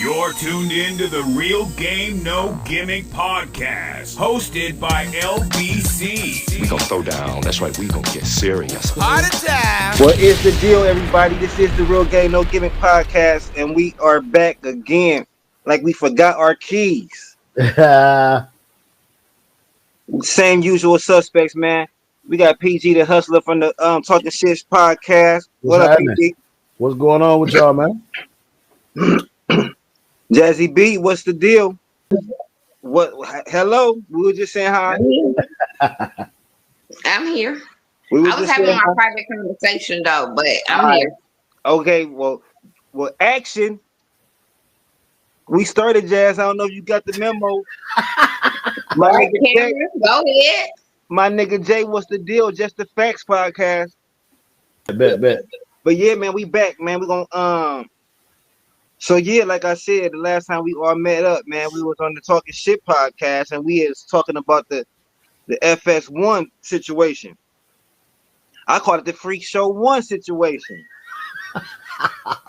You're tuned in to the Real Game No Gimmick podcast, hosted by LBC. We gonna throw down. That's right. We gonna get serious. Part of time. What is the deal, everybody? This is the Real Game No Gimmick podcast, and we are back again. Like we forgot our keys. Same usual suspects, man. We got PG the Hustler from the Talking Shit podcast. What up, PG? What's going on with y'all, man? Jazzy B, what's the deal? What? Hello, we were just saying hi. I'm here. We were I was having my private conversation though, but I'm here. Okay, well, action. We started, Jazz. I don't know if you got the memo. Go ahead. My nigga Jay, what's the deal? Just the Facts podcast. Bet. But yeah, man, we back, man. We gonna So yeah, like I said, the last time we all met up, man, we was on the Talking Shit podcast, and we is talking about the FS1 situation. I call it the Freak Show 1 situation.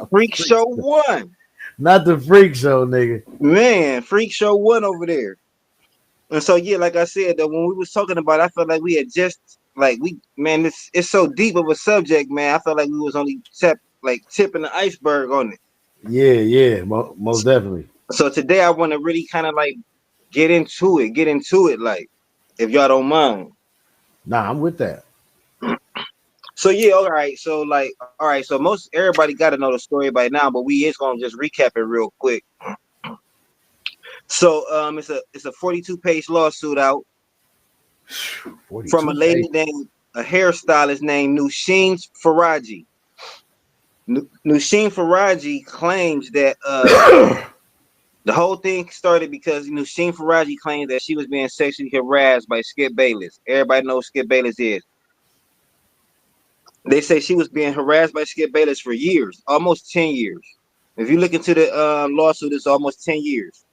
Freak Show 1. Not the Freak Show, nigga. Man, Freak Show 1 over there. And so yeah, like I said, that when we was talking about it, I felt like we had just it's so deep of a subject, man. I felt like we was only tipping the iceberg on it. Yeah, most definitely. So today I want to really kind of like get into it, like, if y'all don't mind. Nah, I'm with that. So yeah, all right. So most everybody got to know the story by now, but we is gonna just recap it real quick. So it's a 42-page lawsuit out from a lady named a hairstylist named Nushin Faraji. Nushin Faraji claims that the whole thing started because Nushin Faraji claims that she was being sexually harassed by Skip Bayless. Everybody knows who Skip Bayless is. They say she was being harassed by Skip Bayless for years, almost 10 years. If you look into the lawsuit, it's almost 10 years.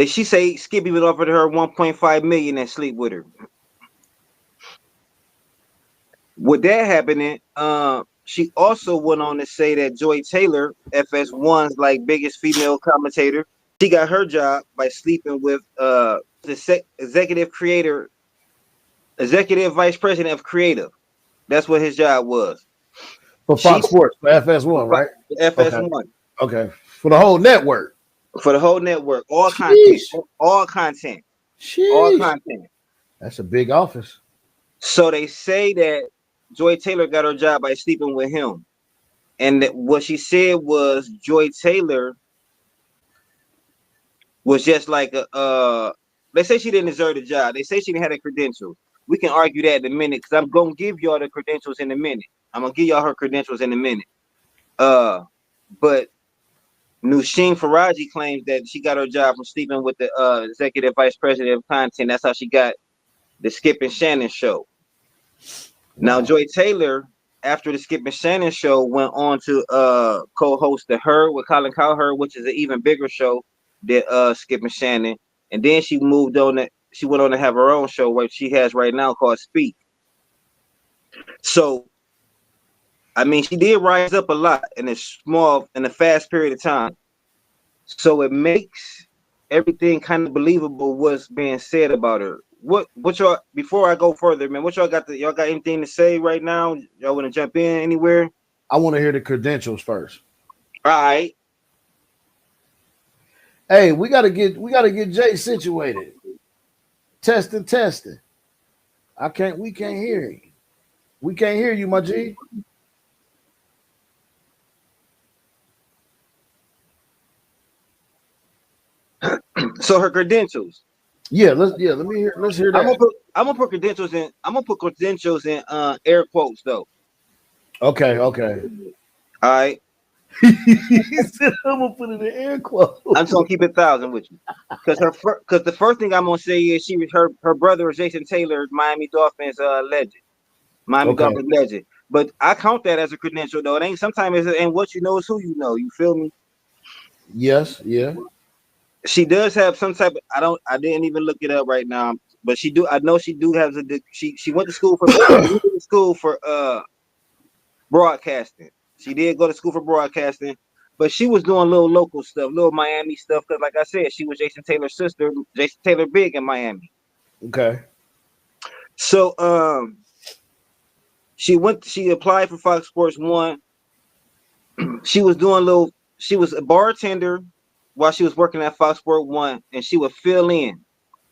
She say Skip even offered her 1.5 million and sleep with her. With that happening, she also went on to say that Joy Taylor, FS1's biggest female commentator, she got her job by sleeping with the executive vice president of creative. That's what his job was. For Fox Sports, for FS1, right? FS1. Okay. For the whole network. All content. All content. That's a big office. So they say that Joy Taylor got her job by sleeping with him. And that what she said was Joy Taylor was just like they say she didn't deserve the job. They say she didn't have the credentials. We can argue that in a minute because I'm gonna give y'all the credentials in a minute. I'm gonna give y'all her credentials in a minute. But Nushin Faraji claims that she got her job from sleeping with the executive vice president of content. That's how she got the Skip and Shannon show. Now, Joy Taylor, after the Skip and Shannon show, went on to co-host the Her with Colin Cowherd, which is an even bigger show than Skip and Shannon. And then she moved on. She went on to have her own show, what she has right now called Speak. So, I mean, she did rise up a lot in a fast period of time. So it makes everything kind of believable what's being said about her. What y'all, before I go further, man, what y'all got anything to say right now? Y'all want to jump in anywhere? I want to hear the credentials first. All right. Hey, we gotta get Jay situated. Testing. We can't hear you. We can't hear you, my G. So her credentials. Let's hear that. I'm gonna put credentials in air quotes though. Okay. All right. He said I'm gonna put it in air quotes. I'm just gonna keep it 1,000 with you. Because the first thing I'm gonna say is her brother is Jason Taylor, Miami Dolphins legend. Dolphins legend. But I count that as a credential though. It ain't sometimes and what you know is who you know. You feel me? Yes, yeah. She does have some type of I didn't even look it up right now, but I know she do have she went to school for broadcasting. She did go to school for broadcasting, but she was doing little local stuff, little Miami stuff. Because, like I said, she was Jason Taylor's sister. Jason Taylor big in Miami. Okay. So, she applied for Fox Sports 1. She was she was a bartender while she was working at Fox Sports 1, and she would fill in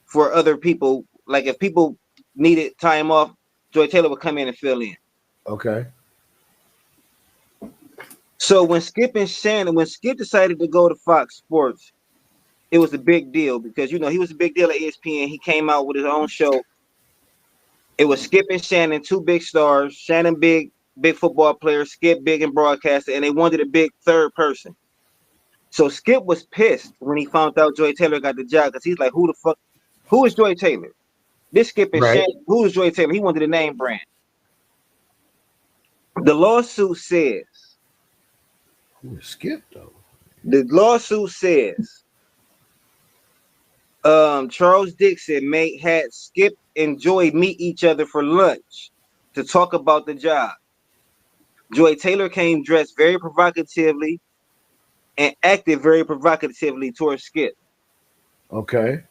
for other people. Like if people needed time off, Joy Taylor would come in and fill in. Okay. So when Skip decided to go to Fox Sports, it was a big deal because he was a big deal at ESPN. He came out with his own show. It was Skip and Shannon, two big stars. Shannon big football player, Skip big in broadcaster, and they wanted a big third person. So Skip was pissed when he found out Joy Taylor got the job because he's like, who is Joy Taylor? This Skip and Shannon, who is Joy Taylor? He wanted a name brand. The lawsuit says. Who is Skip though? The lawsuit says Charles Dixon had Skip and Joy meet each other for lunch to talk about the job. Joy Taylor came dressed very provocatively and acted very provocatively towards Skip. Okay.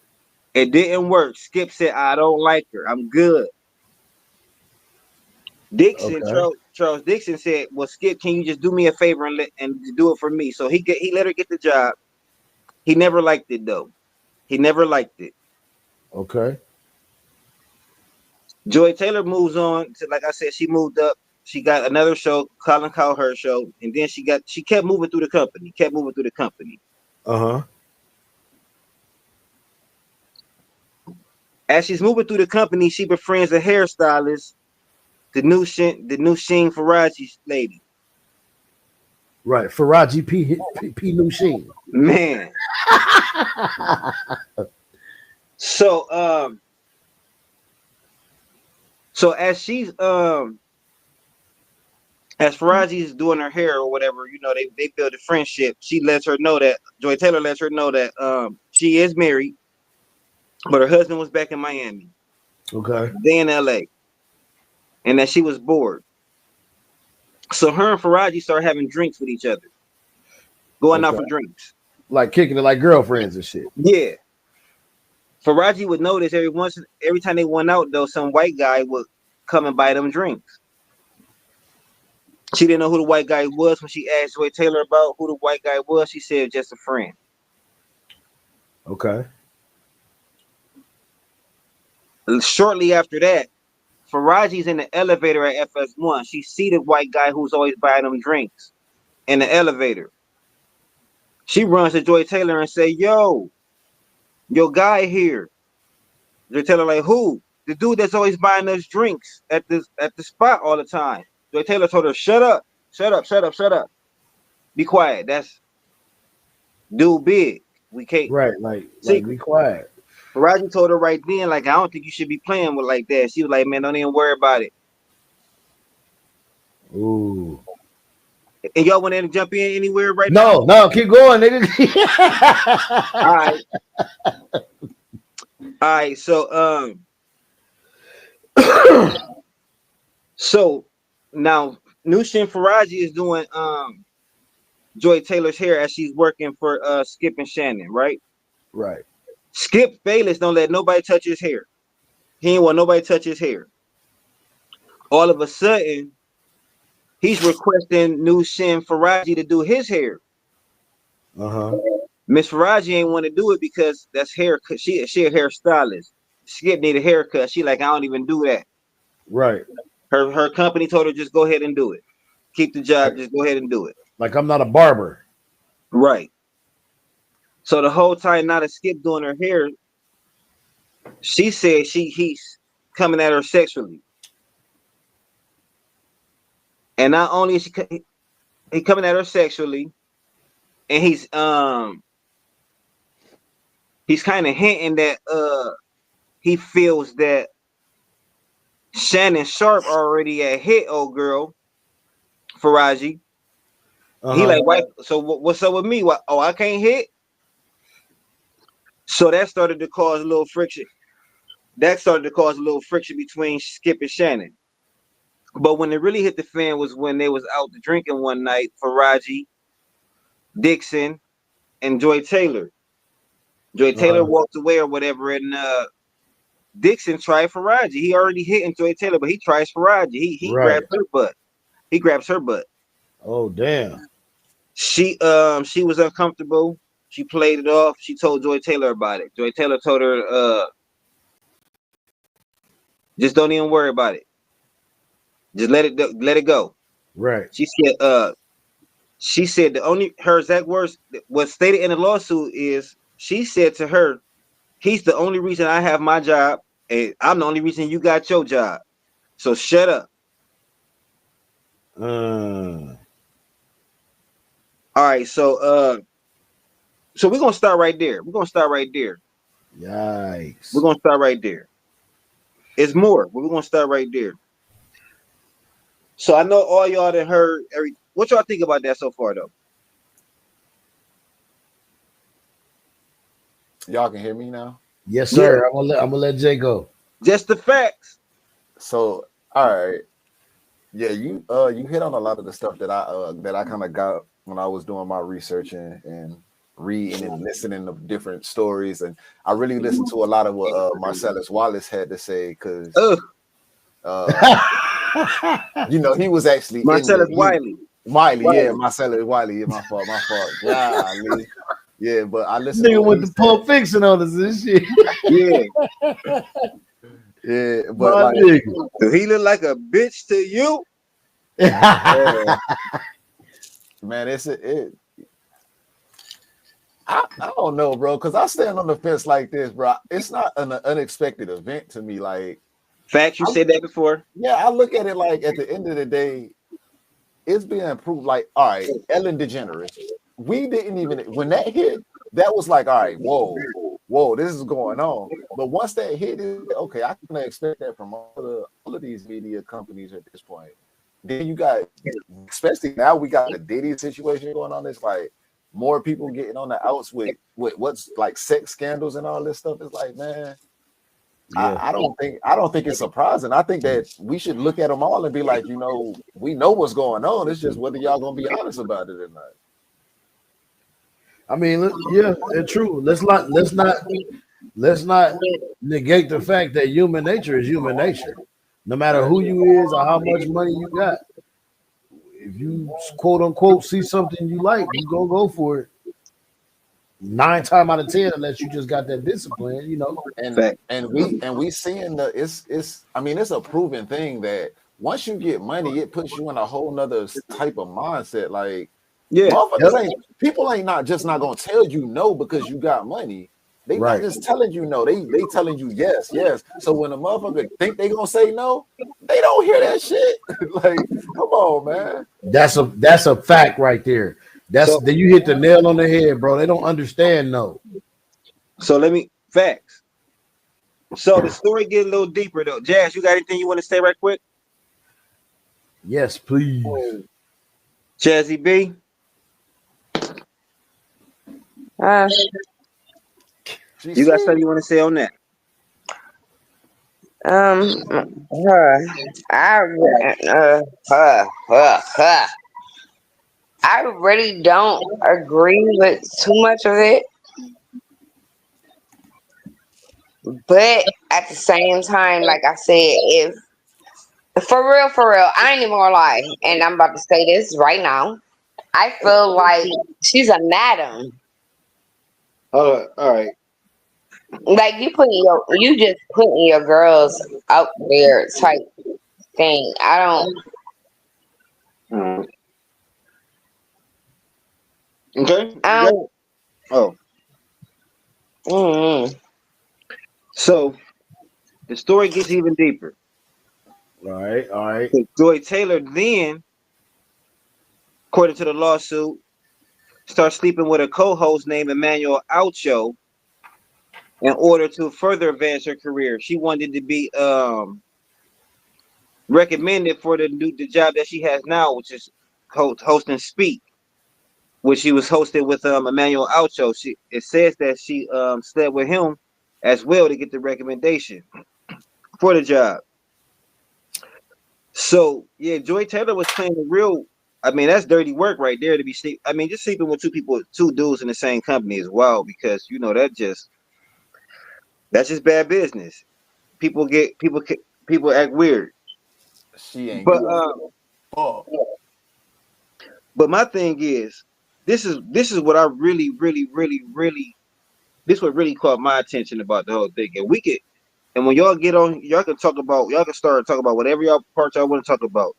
It didn't work. Skip said, I don't like her. I'm good. Charles Dixon said, well, Skip, can you just do me a favor and do it for me? So he let her get the job. He never liked it, though. He never liked it. Okay. Joy Taylor moves on to, like I said, she moved up. She got another show, Colin Cowherd show, and then she kept moving through the company. Uh-huh. As she's moving through the company, she befriends a hairstylist, the new Sheen Faraji lady. Right, Faraji P. Nushin. Man. So as she's as Faraji's doing her hair or whatever, they build a friendship. Joy Taylor lets her know that she is married, but her husband was back in Miami. Okay. They in LA. And that she was bored. So her and Faraji started having drinks with each other. Going out for drinks. Like kicking it like girlfriends and shit. Yeah. Faraji would notice every time they went out, though, some white guy would come and buy them drinks. She didn't know who the white guy was. When she asked Joy Taylor about who the white guy was, she said just a friend. Okay. Shortly after that, Faraji's in the elevator at FS1. She see the white guy who's always buying them drinks in the elevator. She runs to Joy Taylor and say, yo, your guy here. Joy Taylor like, who? The dude that's always buying us drinks at the spot all the time. Joy Taylor told her, shut up. Be quiet. That's dude big. We can't. Right, like be quiet. Faraji told her right then, like, I don't think you should be playing with like that. She was like, man, don't even worry about it. Ooh. And y'all want to jump in anywhere right now? No, keep going, nigga. All right. So now Nushin Faraji is doing Joy Taylor's hair as she's working for Skip and Shannon, right? Right. Skip Bayless don't let nobody touch his hair. He ain't want nobody touch his hair. All of a sudden, he's requesting Nushin Faraji to do his hair. Miss Faraji ain't want to do it because that's hair. She a hairstylist. Skip need a haircut. She like, I don't even do that. Right. Her company told her just go ahead and do it. Keep the job. Just go ahead and do it. Like I'm not a barber. Right. So the whole time now that Skip doing her hair, she said he's coming at her sexually. And not only is he coming at her sexually, and he's kind of hinting that he feels that Shannon Sharp already had hit old girl Faraji. He like, why? So what's up with me? What? Oh, I can't hit. So that started to cause a little friction. Between Skip and Shannon. But when it really hit the fan was when they was out drinking one night. Faraji, Dixon, and Joy Taylor. Joy Taylor walked away or whatever, and Dixon tried Faraji. He already hit Joy Taylor, but he tries Faraji. He grabs her butt. He grabs her butt. Oh damn. She was uncomfortable. She played it off. She told Joy Taylor about it. Joy Taylor told her, just don't even worry about it. Just let it go. Right. She said the only her exact words was stated in the lawsuit is she said to her, he's the only reason I have my job, and I'm the only reason you got your job. So shut up. All right, so we're gonna start right there. Yikes. We're gonna start right there. It's more, but we're gonna start right there. So I know all y'all that heard what y'all think about that so far though? Y'all can hear me now? Yes, sir. Yeah. I'm gonna let Jay go. Just the facts. So all right. Yeah, you hit on a lot of the stuff that I kind of got when I was doing my research and reading and listening to different stories, and I really listened to a lot of what Marcellus Wallace had to say because you know, he was actually Marcellus Wiley. Yeah, Marcellus Wiley. My fault. Golly. Yeah, but I listened to with the Pulp Fiction on us and shit. Yeah. Yeah, but like, does he look like a bitch to you? Man, I don't know, bro, because I stand on the fence like this, bro. It's not an unexpected event to me. Like, facts, you said that before. Yeah, I look at it like at the end of the day, it's being proved. Like, all right, Ellen DeGeneres. We didn't even when that hit, that was like, all right, whoa, this is going on. But once that hit, okay, I can expect that from all of these media companies at this point. Then you got, especially now, we got the Diddy situation going on. It's like more people getting on the outs with what's like sex scandals and all this stuff. It's like, man, yeah. I don't think it's surprising. I think that we should look at them all and be like, you know, we know what's going on. It's just whether y'all gonna be honest about it or not. I mean, yeah, it's true. Let's not negate the fact that human nature is human nature. No matter who you is or how much money you got, if you quote unquote see something you like, you go for it. 9 times out of 10, unless you just got that discipline, you know. And we seeing it's I mean, it's a proven thing that once you get money, it puts you in a whole nother type of mindset. Like, yeah, people ain't not gonna tell you no because you got money. They not just telling you no, they telling you yes. So when a motherfucker think they gonna say no, they don't hear that shit. Like, come on, man. That's a fact right there. Then you hit the nail on the head, bro. They don't understand no. So facts. So the story get a little deeper though. Jazz, you got anything you want to say right quick? Yes, please. Jazzy B. You got something you want to say on that? I really don't agree with too much of it, but at the same time, like I said, if for real, I ain't even gonna lie, and I'm about to say this right now. I feel like she's a madam. All right. Like you just putting your girls out there type thing. I don't. Okay. Oh. Mm-hmm. So the story gets even deeper. All right. Joy Taylor then, according to the lawsuit, starts sleeping with a co-host named Emmanuel Aucho in order to further advance her career. She wanted to be recommended for the job that she has now, which is hosting Speak, which she was hosted with Emmanuel Aucho. It says that she slept with him as well to get the recommendation for the job. So yeah, Joy Taylor was playing the real. I mean, that's dirty work right there to be sleep. I mean, just sleeping with two dudes in the same company as well, because that's just bad business. People act weird. She ain't But good. Fuck. but my thing is, this is what I really this what really caught my attention about the whole thing. And when y'all get on, y'all can start talking about whatever y'all parts y'all want to talk about.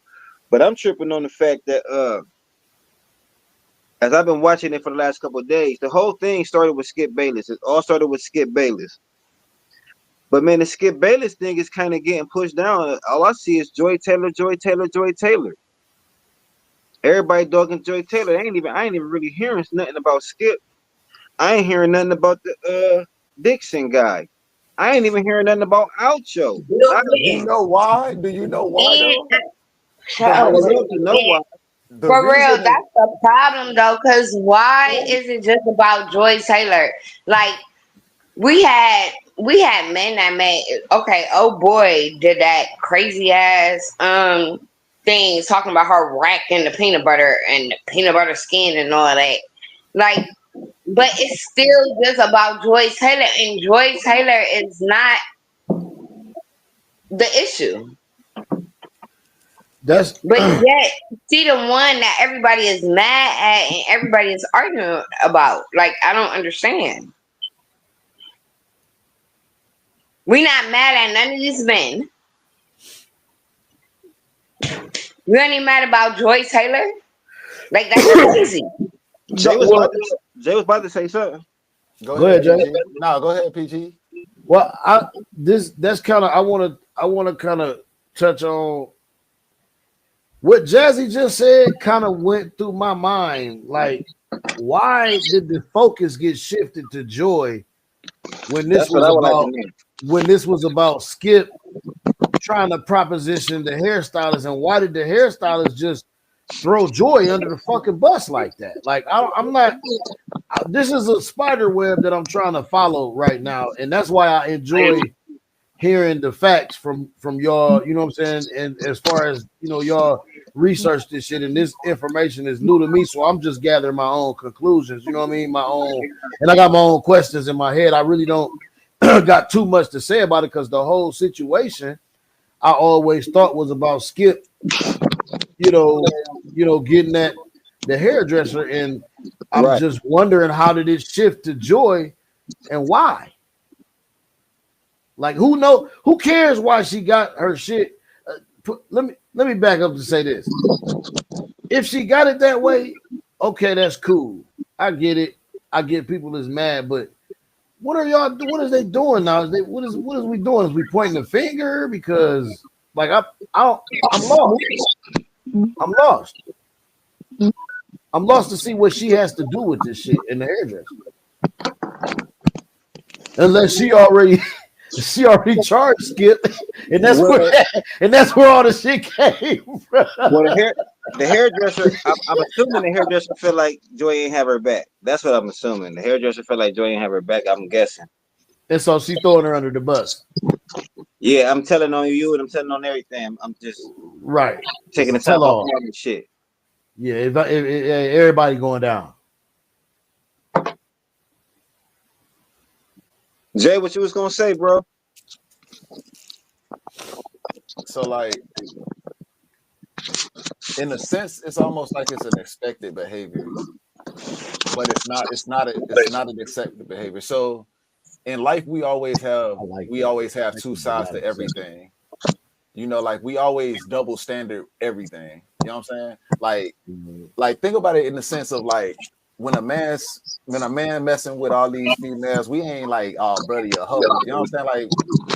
But I'm tripping on the fact that as I've been watching it for the last couple of days, the whole thing started with Skip Bayless. It all started with Skip Bayless. But man, the Skip Bayless thing is kind of getting pushed down. All I see is Joy Taylor, Joy Taylor, Joy Taylor. Everybody dogging Joy Taylor. I ain't even really hearing nothing about Skip. I ain't hearing nothing about the Dixon guy. I ain't even hearing nothing about Oucho. Do you know why? Do you know why though? The I would reason, love to know why. the For real, reason is that's the problem though. Cause why is it just about Joy Taylor? Like we had men that made okay. Oh boy, did that crazy ass thing talking about her racking the peanut butter and the peanut butter skin and all that. Like, but it's still just about Joy Taylor, and Joy Taylor is not the issue. That's But yet, see the one that everybody is mad at and everybody is arguing about. Like, I don't understand. We not mad at none of these men. We ain't even mad about Joy Taylor. Like, that's crazy. Jay was well, about to say something. go Go ahead, ahead, Jay. PG. No, go ahead, PG. well, that's kind of I want to kind of touch on what Jazzy just said. Kind of went through my mind, like, why did the focus get shifted to Joy when this That's what was I would like to about Skip trying to proposition the hairstylist, and why did the hairstylist just throw Joy under the fucking bus like that? Like, I'm not. This is a spider web that I'm trying to follow right now, and that's why I enjoy hearing the facts from y'all. You know what I'm saying? And as far as y'all research this shit, and this information is new to me, so I'm just gathering my own conclusions. You know what I mean? My own, and I got my own questions in my head. I really don't got too much to say about it because the whole situation I always thought was about Skip, getting at the hairdresser, and I'm Right. just wondering how did it shift to Joy and why? Like, who cares why she got her shit? Let me back up to say this. If she got it that way, okay, that's cool. I get it. I get people is mad, but what are y'all? What is they doing now? What is we doing? Is we pointing the finger? Because like I'm lost. I'm lost. I'm lost to see what she has to do with this shit in the hairdresser. Unless she already charged Skip, and that's where all the shit came from. Well, the hairdresser. I'm assuming the hairdresser feel like Joy ain't have her back. That's what I'm assuming. The hairdresser feel like Joy ain't have her back. I'm guessing. And so she throwing her under the bus. Yeah, I'm telling on you, and I'm telling on everything. I'm just Right. taking the Tell top off all. all this shit. Yeah, if everybody going down. Jay, what you was gonna say, bro? So like, in a sense, it's almost like it's an expected behavior, but it's not. It's not an accepted behavior. So in life, we always have two sides to everything. Like we always double standard everything. You know what I'm saying? Like think about it in the sense of like when a man messing with all these females, we ain't like, oh brother, you a hoe. You know what I'm saying? Like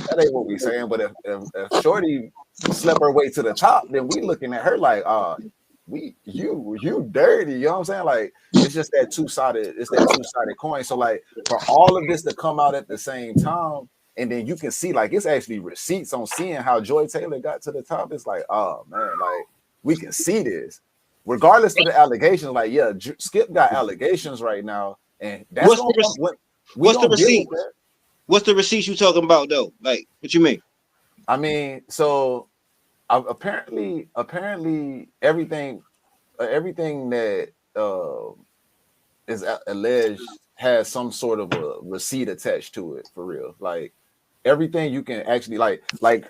that ain't what we saying. But if Shorty slept her way to the top, then we looking at her like, you dirty. You know what I'm saying? Like it's just that two-sided coin. So like for all of this to come out at the same time, and then you can see like it's actually receipts on seeing how Joy Taylor got to the top. It's like, oh man, like we can see this. Regardless of the allegations, like Skip got allegations right now, and that's What's the receipt? What's the receipt you talking about though? Like, what you mean? I mean, so apparently everything that is alleged has some sort of a receipt attached to it for real. Like everything you can actually like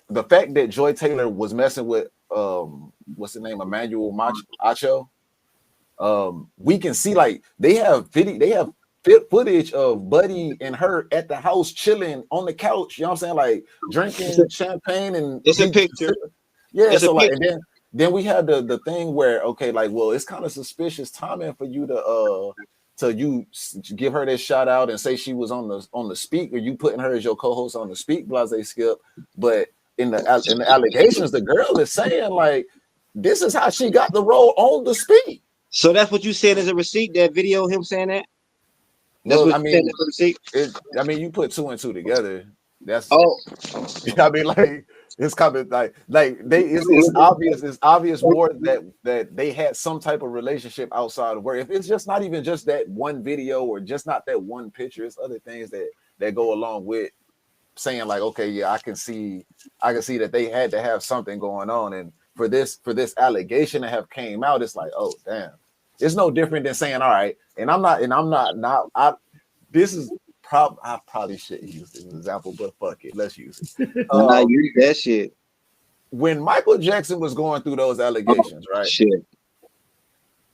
the fact that Joy Taylor was messing with what's the name, Emmanuel Acho. We can see like they have footage of Buddy and her at the house chilling on the couch, you know what I'm saying, like drinking champagne and It's a picture. yeah, It's so a like picture. and then we had the thing where okay, like well, it's kind of suspicious timing for you to give her this shout out and say she was on the speak, or you putting her as your co-host on the speak, blase skip. But in the allegations, the girl is saying like this is how she got the role on the speak. So that's what you said as a receipt, that video, him saying that? That's Well, what I you said mean, as a receipt? you put two and two together. That's Oh, I mean, like it's coming like it's obvious more that they had some type of relationship outside of work. If it's just not even just that one video or just not that one picture, it's other things that go along with saying like, okay, yeah, I can see that they had to have something going on. And for this allegation to have came out, it's like, oh damn. It's no different than saying, all right, this is I probably shouldn't use this example, but fuck it, let's use it. nah, use that shit. When Michael Jackson was going through those allegations, right? Shit.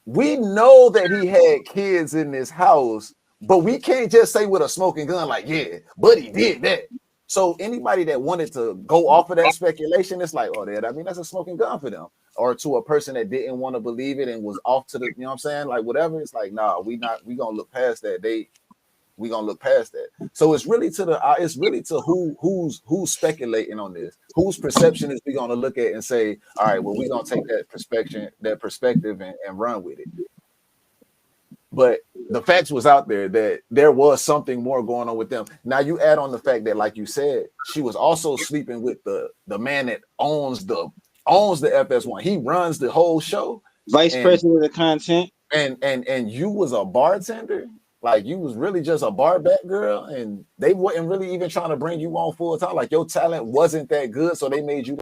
We know that he had kids in his house, but we can't just say with a smoking gun, like, yeah, but he did that. So anybody that wanted to go off of that speculation, it's like, oh, that's a smoking gun for them. Or to a person that didn't want to believe it and was off to the, you know what I'm saying? Like whatever. It's like, nah, we gonna look past that. We gonna look past that. So it's really to who's speculating on this, whose perception is we gonna look at and say, all right, well, we're gonna take that perspective and run with it. But the facts was out there that there was something more going on with them. Now you add on the fact that, like you said, she was also sleeping with the man that owns the FS1. He runs the whole show. Vice president of content. And you was a bartender. Like you was really just a bar back girl, and they wasn't really even trying to bring you on full time. Like your talent wasn't that good, so they made you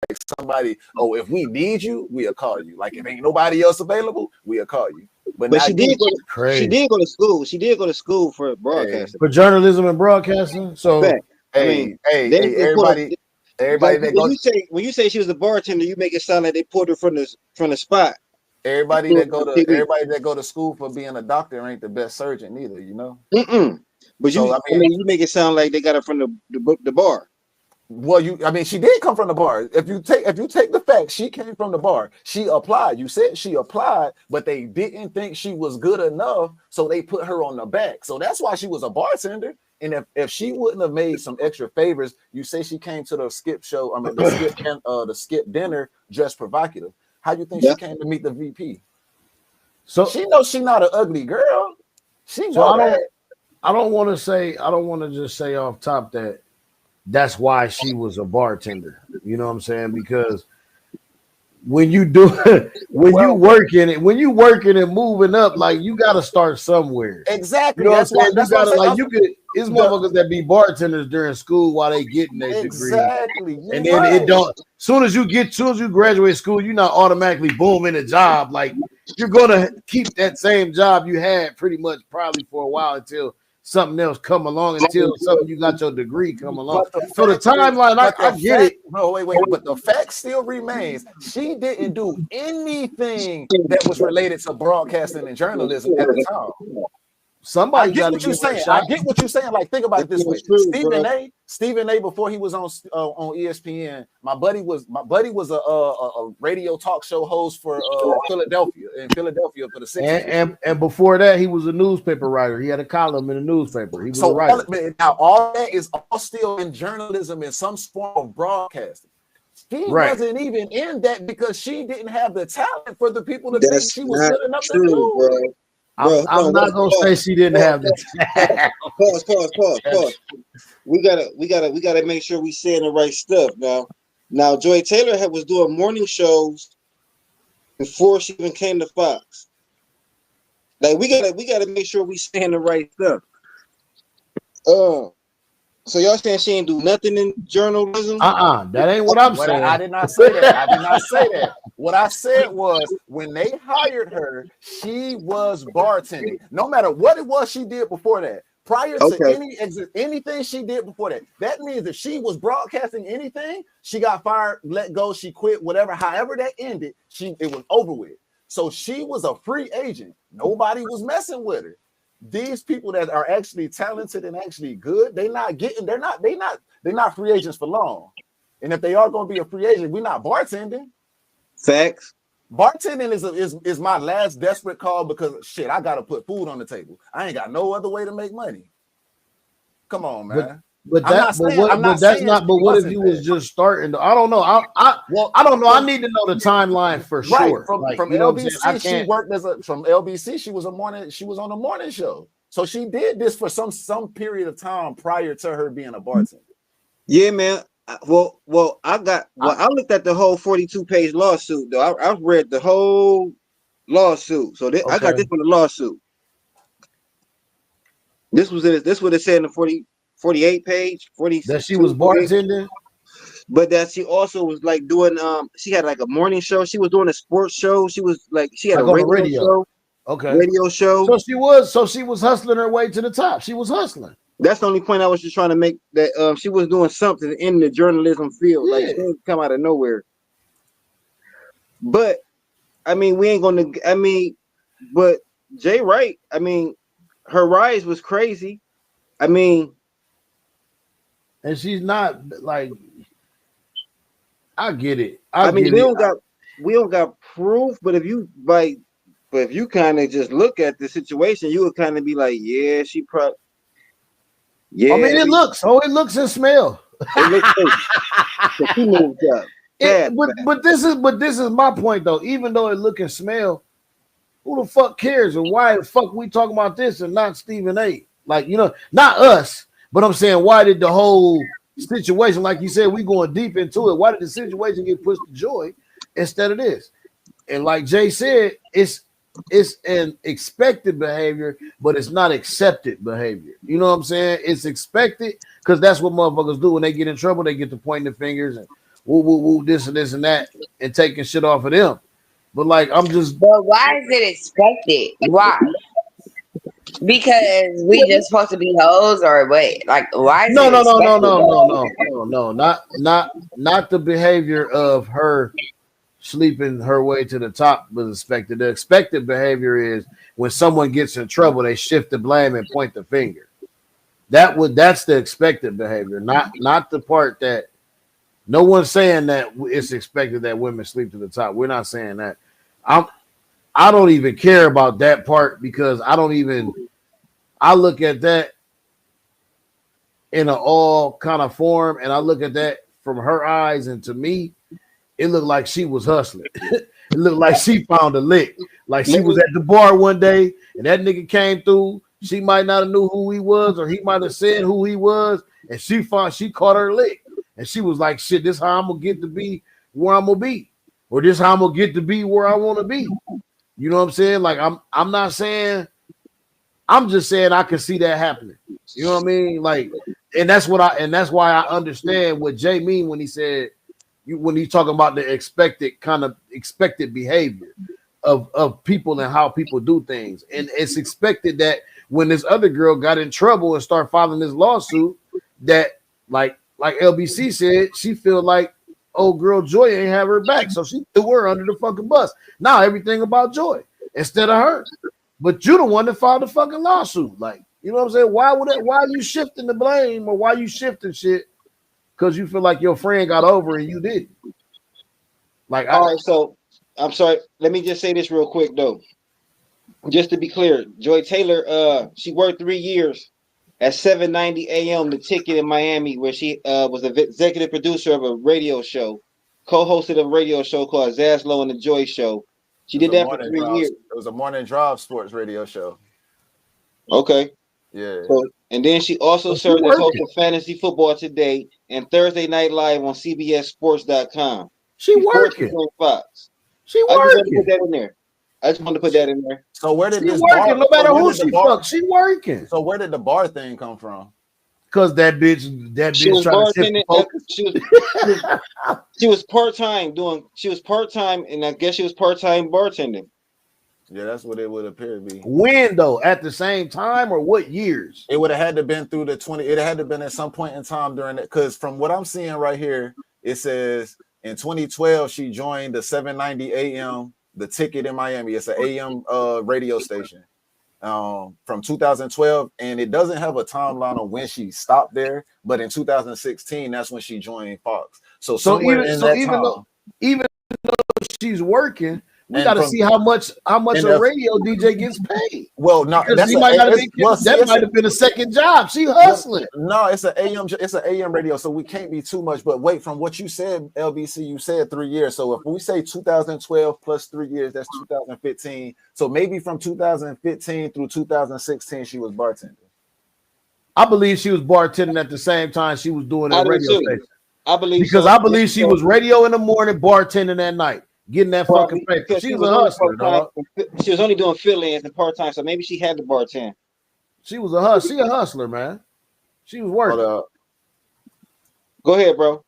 like somebody. Oh, if we need you, we'll call you. Like if ain't nobody else available, we'll call you. But she did go to school. She did go to school for broadcasting, for journalism and broadcasting. So everybody like, that when you say she was a bartender, you make it sound like they pulled her from the spot. Everybody that go to school for being a doctor ain't the best surgeon either, you know. But you make it sound like they got her from the bar. Well, she did come from the bar. If you take the facts, she came from the bar. She applied. You said she applied, but they didn't think she was good enough, so they put her on the back. So that's why she was a bartender. And if she wouldn't have made some extra favors, you say she came to the skip show. I mean, the skip dinner dressed provocative. How do you think she came to meet the VP? So she knows she's not an ugly girl. I don't want to just say off top that that's why she was a bartender. You know what I'm saying? Because when you work in it and moving up, like you got to start somewhere. Exactly. You know what I'm saying? It's motherfuckers that be bartenders during school while they getting their degree. Exactly. And then it don't. Soon as you graduate school, you're not automatically boom in a job. Like you're gonna keep that same job you had pretty much probably for a while until something else come along, until something you got your degree come along. So the timeline, I get it. No, wait, but the fact still remains. She didn't do anything that was related to broadcasting and journalism at the time. Somebody I get what you're saying. I get what you're saying. Like, think about it this way: Stephen A. Before he was on ESPN, my buddy was a radio talk show host for Philadelphia for the 60s. And before that, he was a newspaper writer. He had a column in a newspaper. He was a writer. Now all that is all still in journalism in some form of broadcasting. She wasn't even in that because she didn't have the talent for the people to think she was good enough to do. Bro. I'm not gonna say she didn't have the talent. Pause. We gotta make sure we saying the right stuff now. Now, Joy Taylor was doing morning shows before she even came to Fox. Like we gotta make sure we saying the right stuff. So y'all saying she ain't do nothing in journalism? That ain't what I'm saying. I did not say that. I did not say that. What I said was when they hired her, she was bartending. No matter what it was she did before that, prior to anything she did before that, that means if she was broadcasting anything, she got fired, let go, she quit, whatever. However that ended, it was over with. So she was a free agent. Nobody was messing with her. These people that are actually talented and actually good, they're not free agents for long. And if they are going to be a free agent, we're not bartending. Facts. Bartending is my last desperate call because shit, I gotta put food on the table. I ain't got no other way to make money. Come on, man. But what if you was just starting? I don't know. I don't know. I need to know the timeline for sure. From LBC, she worked from LBC. She was on a morning show. So she did this for some period of time prior to her being a bartender. Yeah, man. Well, I looked at the whole 42-page lawsuit though. I've read the whole lawsuit. So I got this from the lawsuit. This what it said in the 48 page, 40 that she was bartending, but that she also was like doing she had like a morning show. She was doing a sports show. She had like a radio show. Okay. Radio show. So she was hustling her way to the top. She was hustling. That's the only point I was just trying to make, that she was doing something in the journalism field. Yeah. Like she didn't come out of nowhere. But I mean, but Jay Wright, I mean, her rise was crazy. I mean, and she's not like, I get it. We don't got proof, but if you kind of just look at the situation, you would kind of be like, yeah, she probably. Yeah, I mean, it looks and smell. It looks she moved up. But this is my point though. Even though it look and smell, who the fuck cares, and why the fuck we talking about this and not Stephen A? Like, you know, not us, but I'm saying, why did the whole situation, like you said, we going deep into it? Why did the situation get pushed to Joy instead of this? And like Jay said, it's an expected behavior, but it's not accepted behavior. You know what I'm saying? It's expected because that's what motherfuckers do when they get in trouble. They get to pointing their fingers and woo, woo, woo, this and this and that, and taking shit off of them. But like, But why is it expected? Why? Because we just supposed to be hoes or what? Like, why? No, not the behavior of her sleeping her way to the top was expected. The expected behavior is when someone gets in trouble, they shift the blame and point the finger. That's the expected behavior, not the part that no one's saying that it's expected that women sleep to the top. We're not saying that. I don't even care about that part because I look at that in an all kind of form, and I look at that from her eyes, and to me, it looked like she was hustling. It looked like she found a lick. Like she was at the bar one day and that nigga came through. She might not have knew who he was, or he might have said who he was, and she caught her lick. And she was like, shit, this how I'm gonna get to be where I'm gonna be. Or this how I'm gonna get to be where I want to be. You know what I'm saying? Like I'm not saying, I'm just saying I can see that happening. You know what I mean? Like, and that's why I understand what Jay mean when he said, when he's talking about the expected behavior of people and how people do things. And it's expected that when this other girl got in trouble and started filing this lawsuit, that like LBC said, she feel like old girl Joy ain't have her back. So she threw her under the fucking bus. Now everything about Joy instead of her. But you the one that filed the fucking lawsuit. Like, you know what I'm saying? Why are you shifting the blame, or why you shifting shit? Because you feel like your friend got over and you didn't. Like, all right, so I'm sorry. Let me just say this real quick though. Just to be clear, Joy Taylor, she worked 3 years at 790 AM, The Ticket in Miami, where she was the executive producer of a radio show, co-hosted a radio show called Zaslow and the Joy Show. She did that for 3 years. It was a morning drive sports radio show. Okay. Yeah. So, and then she also served as host of Fantasy Football Today and Thursday Night Live on CBSSports.com. She's working. Fox. She working. I just wanted to put that in there. So where did she working? No matter who she fucks, she working. So where did the bar thing come from? Cause that bitch She was trying to shift the bartending. focus. She was part-time doing. She was part-time, and I guess she was part-time bartending. Yeah, that's what it would appear to be. When though? At the same time or what years? It would have had to been through the 20. It had to been at some point in time during it. Because from what I'm seeing right here, it says in 2012 she joined the 790 AM, the Ticket in Miami. It's an AM radio station. From 2012, and it doesn't have a timeline on when she stopped there, but in 2016, that's when she joined Fox. So somewhere even though she's working, we And got to from- see how much and a radio DJ gets paid. well, no, Because that might have been a second job. She hustling. No, it's an AM radio, so we can't be too much. But wait, from what you said, LBC, you said 3 years. So if we say 2012 plus 3 years, that's 2015. So maybe from 2015 through 2016, she was bartending. I believe she was bartending at the same time she was doing I a do radio too. station. I believe Because so. I believe she was radio in the morning, bartending at night, getting that fucking Probably paper. because She she was a only hustler, dog. part-time. She was only doing fill-ins and part-time, so maybe she had the bartend. She was a hustler. She a hustler, man. She was working. Hold up. Go ahead, bro.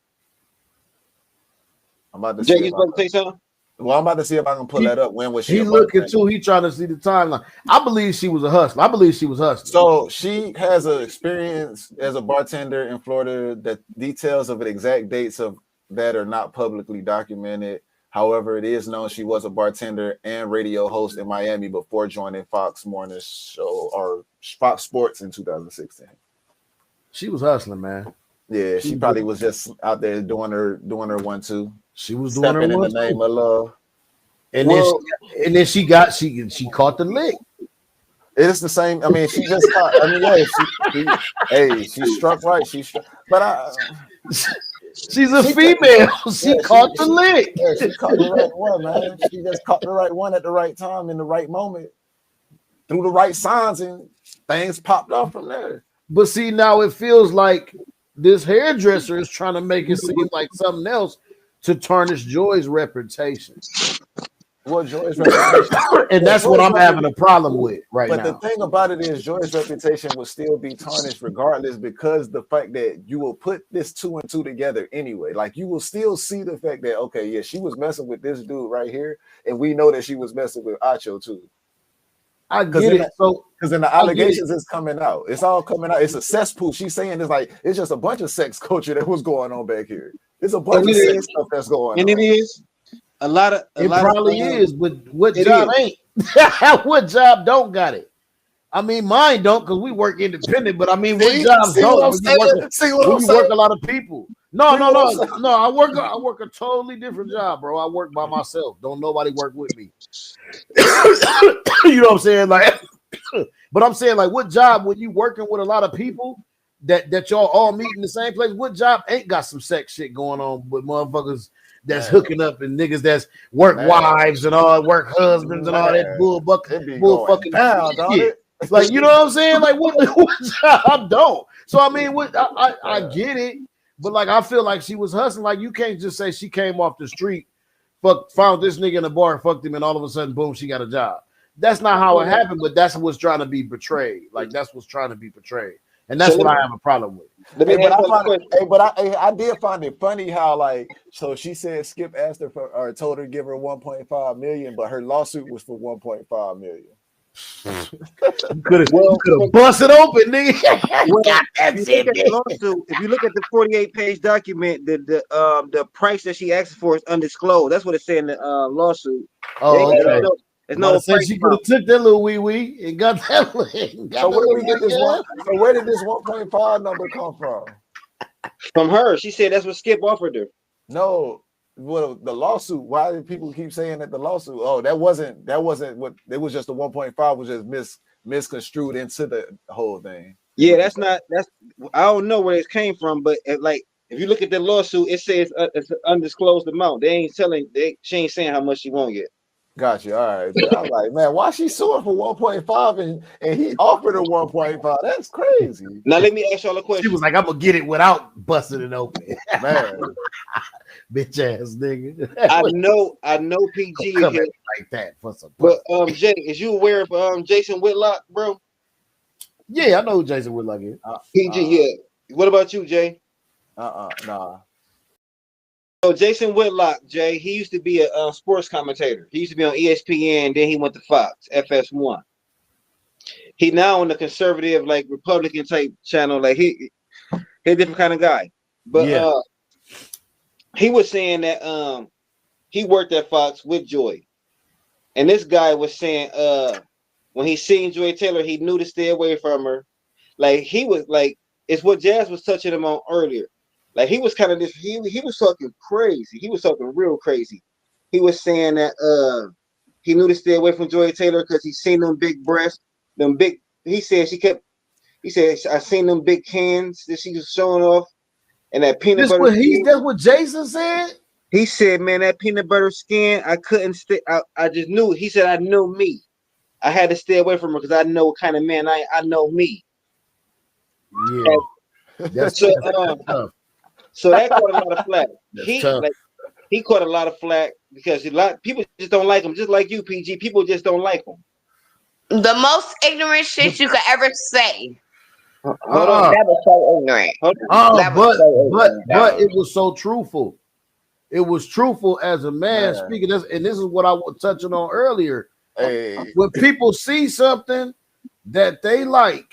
I'm about to Jay, see. you supposed to say something? Well, I'm about to see if I can pull that up. When was she? He a looking bartender? too. He trying to see the timeline. I believe she was a hustler. I believe she was hustling. So she has an experience as a bartender in Florida. That details of the exact dates of that are not publicly documented. However, it is known she was a bartender and radio host in Miami before joining Fox Morning Show or Fox Sports in 2016. She was hustling, man. Yeah, she probably was just out there doing her 1-2. She was doing her Stepping in the one name of love. and then she caught the lick. It is the same. I mean, she just caught. I mean, yeah, she struck right. But she's a female. She caught the lick. Yeah, she caught the right one, man. She just caught the right one at the right time in the right moment, through the right signs, and things popped off from there. But see, now it feels like this hairdresser is trying to make it seem like something else to tarnish Joy's reputation. Well, Joy's reputation, And that's what I'm having a problem with right but now. the thing about it is, Joy's reputation will still be tarnished regardless, because the fact that you will put this 2 and 2 together anyway. Like, you will still see the fact that, okay, yeah, she was messing with this dude right here, and we know that she was messing with Acho too. I get it. So Because then the allegations is coming out. It's all coming out. It's a cesspool. She's saying it's just a bunch of sex culture that was going on back here. It's a bunch of sex stuff that's going on. And it is a lot of. it probably is, but what It job is. ain't? What job don't got it? I mean, mine don't, because we work independent. But I mean, what jobs don't? When you work a lot of people. No. I work a totally different job, bro. I work by myself. Don't nobody work with me. You know what I'm saying? Like, but I'm saying, like, what job when you working with a lot of people that y'all all meet in the same place? What job ain't got some sex shit going on with motherfuckers that's hooking up and niggas that's work wives and all work husbands and all that bull fucking down, shit. Like, you know what I'm saying? Like, what job don't? So I mean, what I get it, but like, I feel like she was hustling. Like, you can't just say she came off the street, found this nigga in a bar, fucked him, and all of a sudden, boom, she got a job. That's not how it happened, but that's what's trying to be portrayed. Like, that's what's trying to be portrayed, and that's what I have a problem with. I did find it funny how, like, so she said Skip asked her for, or told her to give her 1.5 million, but her lawsuit was for 1.5 million. Could have busted open, nigga. If you look at the 48-page document, the price that she asked for is undisclosed. That's what it said in the lawsuit. Oh, okay. There's no price. She could have took that little wee and got that. So where did we get this one? So where did this 1.5 number come from? From her. She said that's what Skip offered her. No, well, the lawsuit. Why did people keep saying that the lawsuit? Oh, that wasn't what it was. Just the 1.5 was just misconstrued into the whole thing. Yeah, that's I don't know where it came from, but if you look at the lawsuit, it says it's an undisclosed amount. She ain't saying how much she won't get. Gotcha. All right. But I'm like, man, why she suing for 1.5 and he offered her 1.5? That's crazy. Now let me ask y'all a question. She was like, I'm gonna get it without busting it open. Man, bitch ass nigga. I know PG Come here, like that for some. but Jay, is you aware of Jason Whitlock, bro? Yeah, I know who Jason Whitlock is. PG, yeah. What about you, Jay? Nah. So Jason Whitlock, Jay, he used to be a sports commentator. He used to be on ESPN, then he went to Fox, FS1. He now on the conservative, like Republican type channel. Like he a different kind of guy. But he was saying that he worked at Fox with Joy. And this guy was saying when he seen Joy Taylor, he knew to stay away from her. Like he was like, it's what Jazz was touching him on earlier. Like he was kind of this, he was talking crazy. He was talking real crazy. He was saying that he knew to stay away from Joy Taylor because he seen them big breasts, them big. He said I seen them big cans that she was showing off, and that peanut butter. That's what Jason said. He said, man, that peanut butter skin, I couldn't stay. I just knew. He said, I know me. I had to stay away from her because I know what kind of man I know me. Yeah. So that caught a lot of flack. He caught a lot of flack because people just don't like him. Just like you, PG. People just don't like him. The most ignorant shit you could ever say. Hold on. That was so ignorant. But it was so truthful. It was truthful as a man speaking. And this is what I was touching on earlier. Hey. When people see something that they like,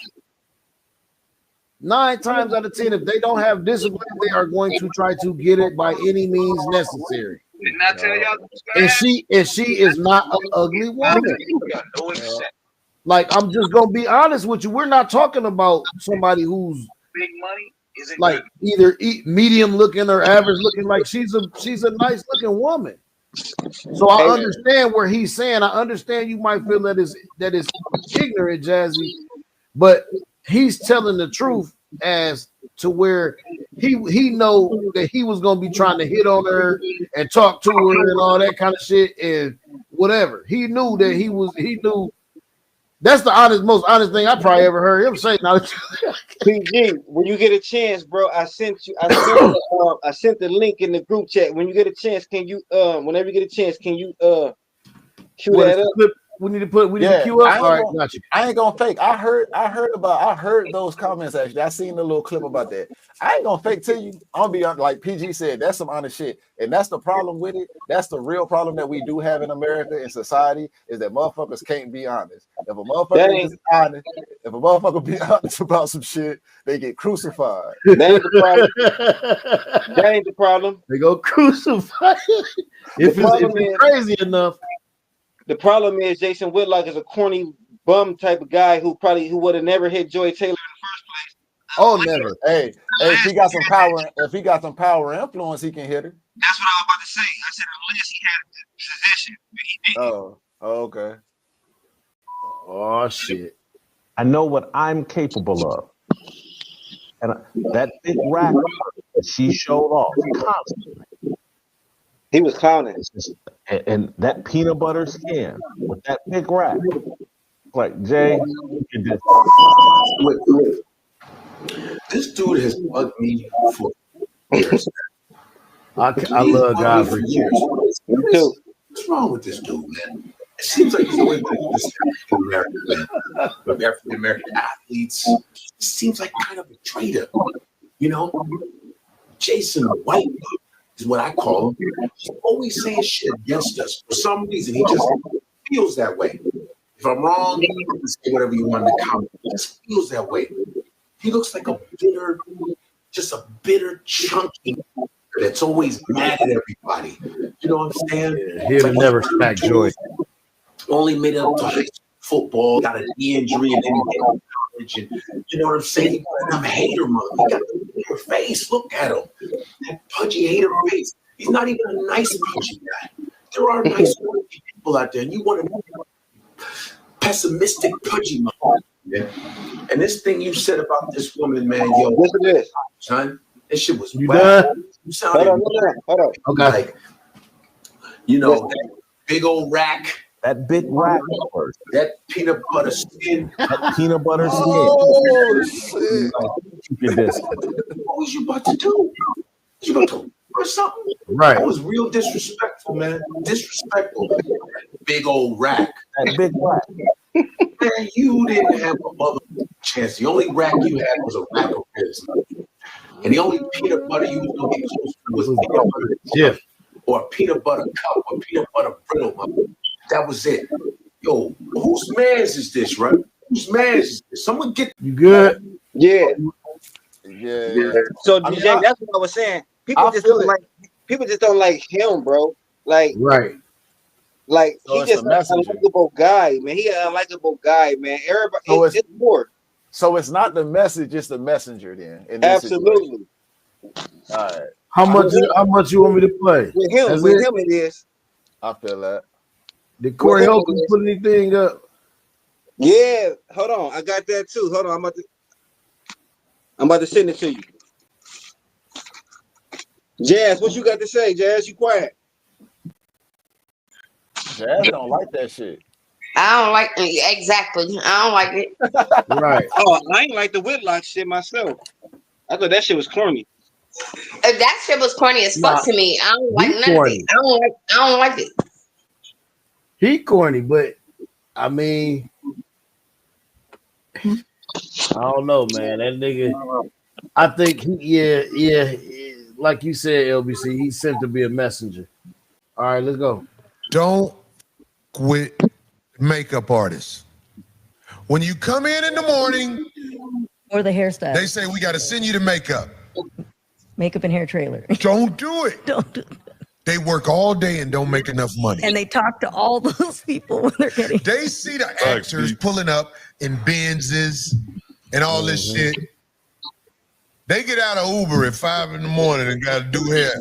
9 times out of 10, if they don't have discipline, they are going to try to get it by any means necessary. Didn't I tell y'all? And she is not an ugly woman. Like, I'm just gonna be honest with you. We're not talking about somebody who's Big money isn't like either medium looking or average looking. Like she's a nice looking woman. So I understand where he's saying. I understand you might feel that is ignorant, Jazzy, but he's telling the truth as to where he know that he was gonna be trying to hit on her and talk to her and all that kind of shit and whatever. He knew that he knew. That's the most honest thing I probably ever heard him say. Now, PG, when you get a chance, bro, I sent the link in the group chat. When you get a chance, can you whenever you get a chance, can you cue that up? We need to queue up. All right, got you. I ain't gonna fake. I heard those comments actually. I seen the little clip about that. I ain't gonna fake to you. I'm gonna be like PG said, that's some honest shit. And that's the problem with it. That's the real problem that we do have in America in society is that motherfuckers can't be honest. If a motherfucker is honest, if a motherfucker be honest about some shit, they get crucified. That ain't the problem. That ain't the problem. They go crucify if it's crazy enough. The problem is Jason Whitlock is a corny bum type of guy who would have never hit Joy Taylor in the first place. Oh, never. Hey, if he got some power, and influence, he can hit her. That's what I was about to say. I said unless he had a position, but he didn't. Oh, okay. Oh shit. I know what I'm capable of. And that big rack that she showed off constantly. He was clowning. And that peanut butter skin with that big rack. Like, Jay, you did. This dude has bugged me for years. I love God for years. What's wrong with this dude, man? It seems like he's always been this African American man, but African American athletes. He seems like kind of a traitor, you know. Jason White is what I call him. He's always saying shit against us for some reason. He just feels that way. If I'm wrong, you can say whatever you want in the comments. He just feels that way. He looks like a bitter, chunky that's always mad at everybody. You know what I'm saying? Yeah, he'll never smack Joy. Only made it up to high school football, got a knee injury, and then he went to college. And you know what I'm saying? I'm a hater, mother. He got the hater face. Look at him. That pudgy hater face. He's not even a nice pudgy guy. There are nice people out there, and you want to pessimistic pudgy mother. Yeah. And this thing you said about this woman, man, yo, listen to this, son. This shit was you whack. done? You sounded hold on. Okay. Like, you know, that big old rack. That big rack first. That peanut butter skin. That peanut butter skin. Oh, shit. Keep your distance. What was you about to do? You about to or something? Right. That was real disrespectful, man. Disrespectful. That big old rack. That big rack. Man, you didn't have a mother chance. The only rack you had was a rack of business. And the only peanut butter you was gonna get close to was peanut butter Yeah. or a peanut butter cup or peanut butter brittle. That was it. Yo, whose man's is this, right? Whose man's is this? Someone get You good? Yeah. Yeah. So I mean, DJ, that's what I was saying. People I just feel don't it. like. People just don't like him, bro. Like So he it's just the an messenger. unlikable guy, man. He an unlikable guy, man. Everybody, So it's more. So it's not the message, it's the messenger then. In this situation. Absolutely. All right. How much you want me to play? With him, That's with it? him, it is. I feel that. Did Corey With him, Holcomb it is. put anything up? Yeah, hold on. I got that too. Hold on. I'm about to send it to you. Jazz, what you got to say? Jazz, you quiet. Jazz don't like that shit. I don't like exactly. I don't like it. Right. Oh, I ain't like the Whitlock shit myself. I thought that shit was corny. That shit was corny as fuck Nah, to me. I don't like he none of corny. it. I don't like it. He corny, but I mean, I don't know, man. That nigga, I think yeah, like you said, LBC, he's sent to be a messenger. All right, let's go. Don't quit makeup artists. When you come in the morning, Or the hairstyle. they say we got to send you the makeup. Makeup and hair trailer. Don't do it. Don't do. They work all day and don't make enough money. And they talk to all those people when they're getting. They see the actors pulling up in Benzes and all this shit. They get out of Uber at 5 in the morning and got to do hair.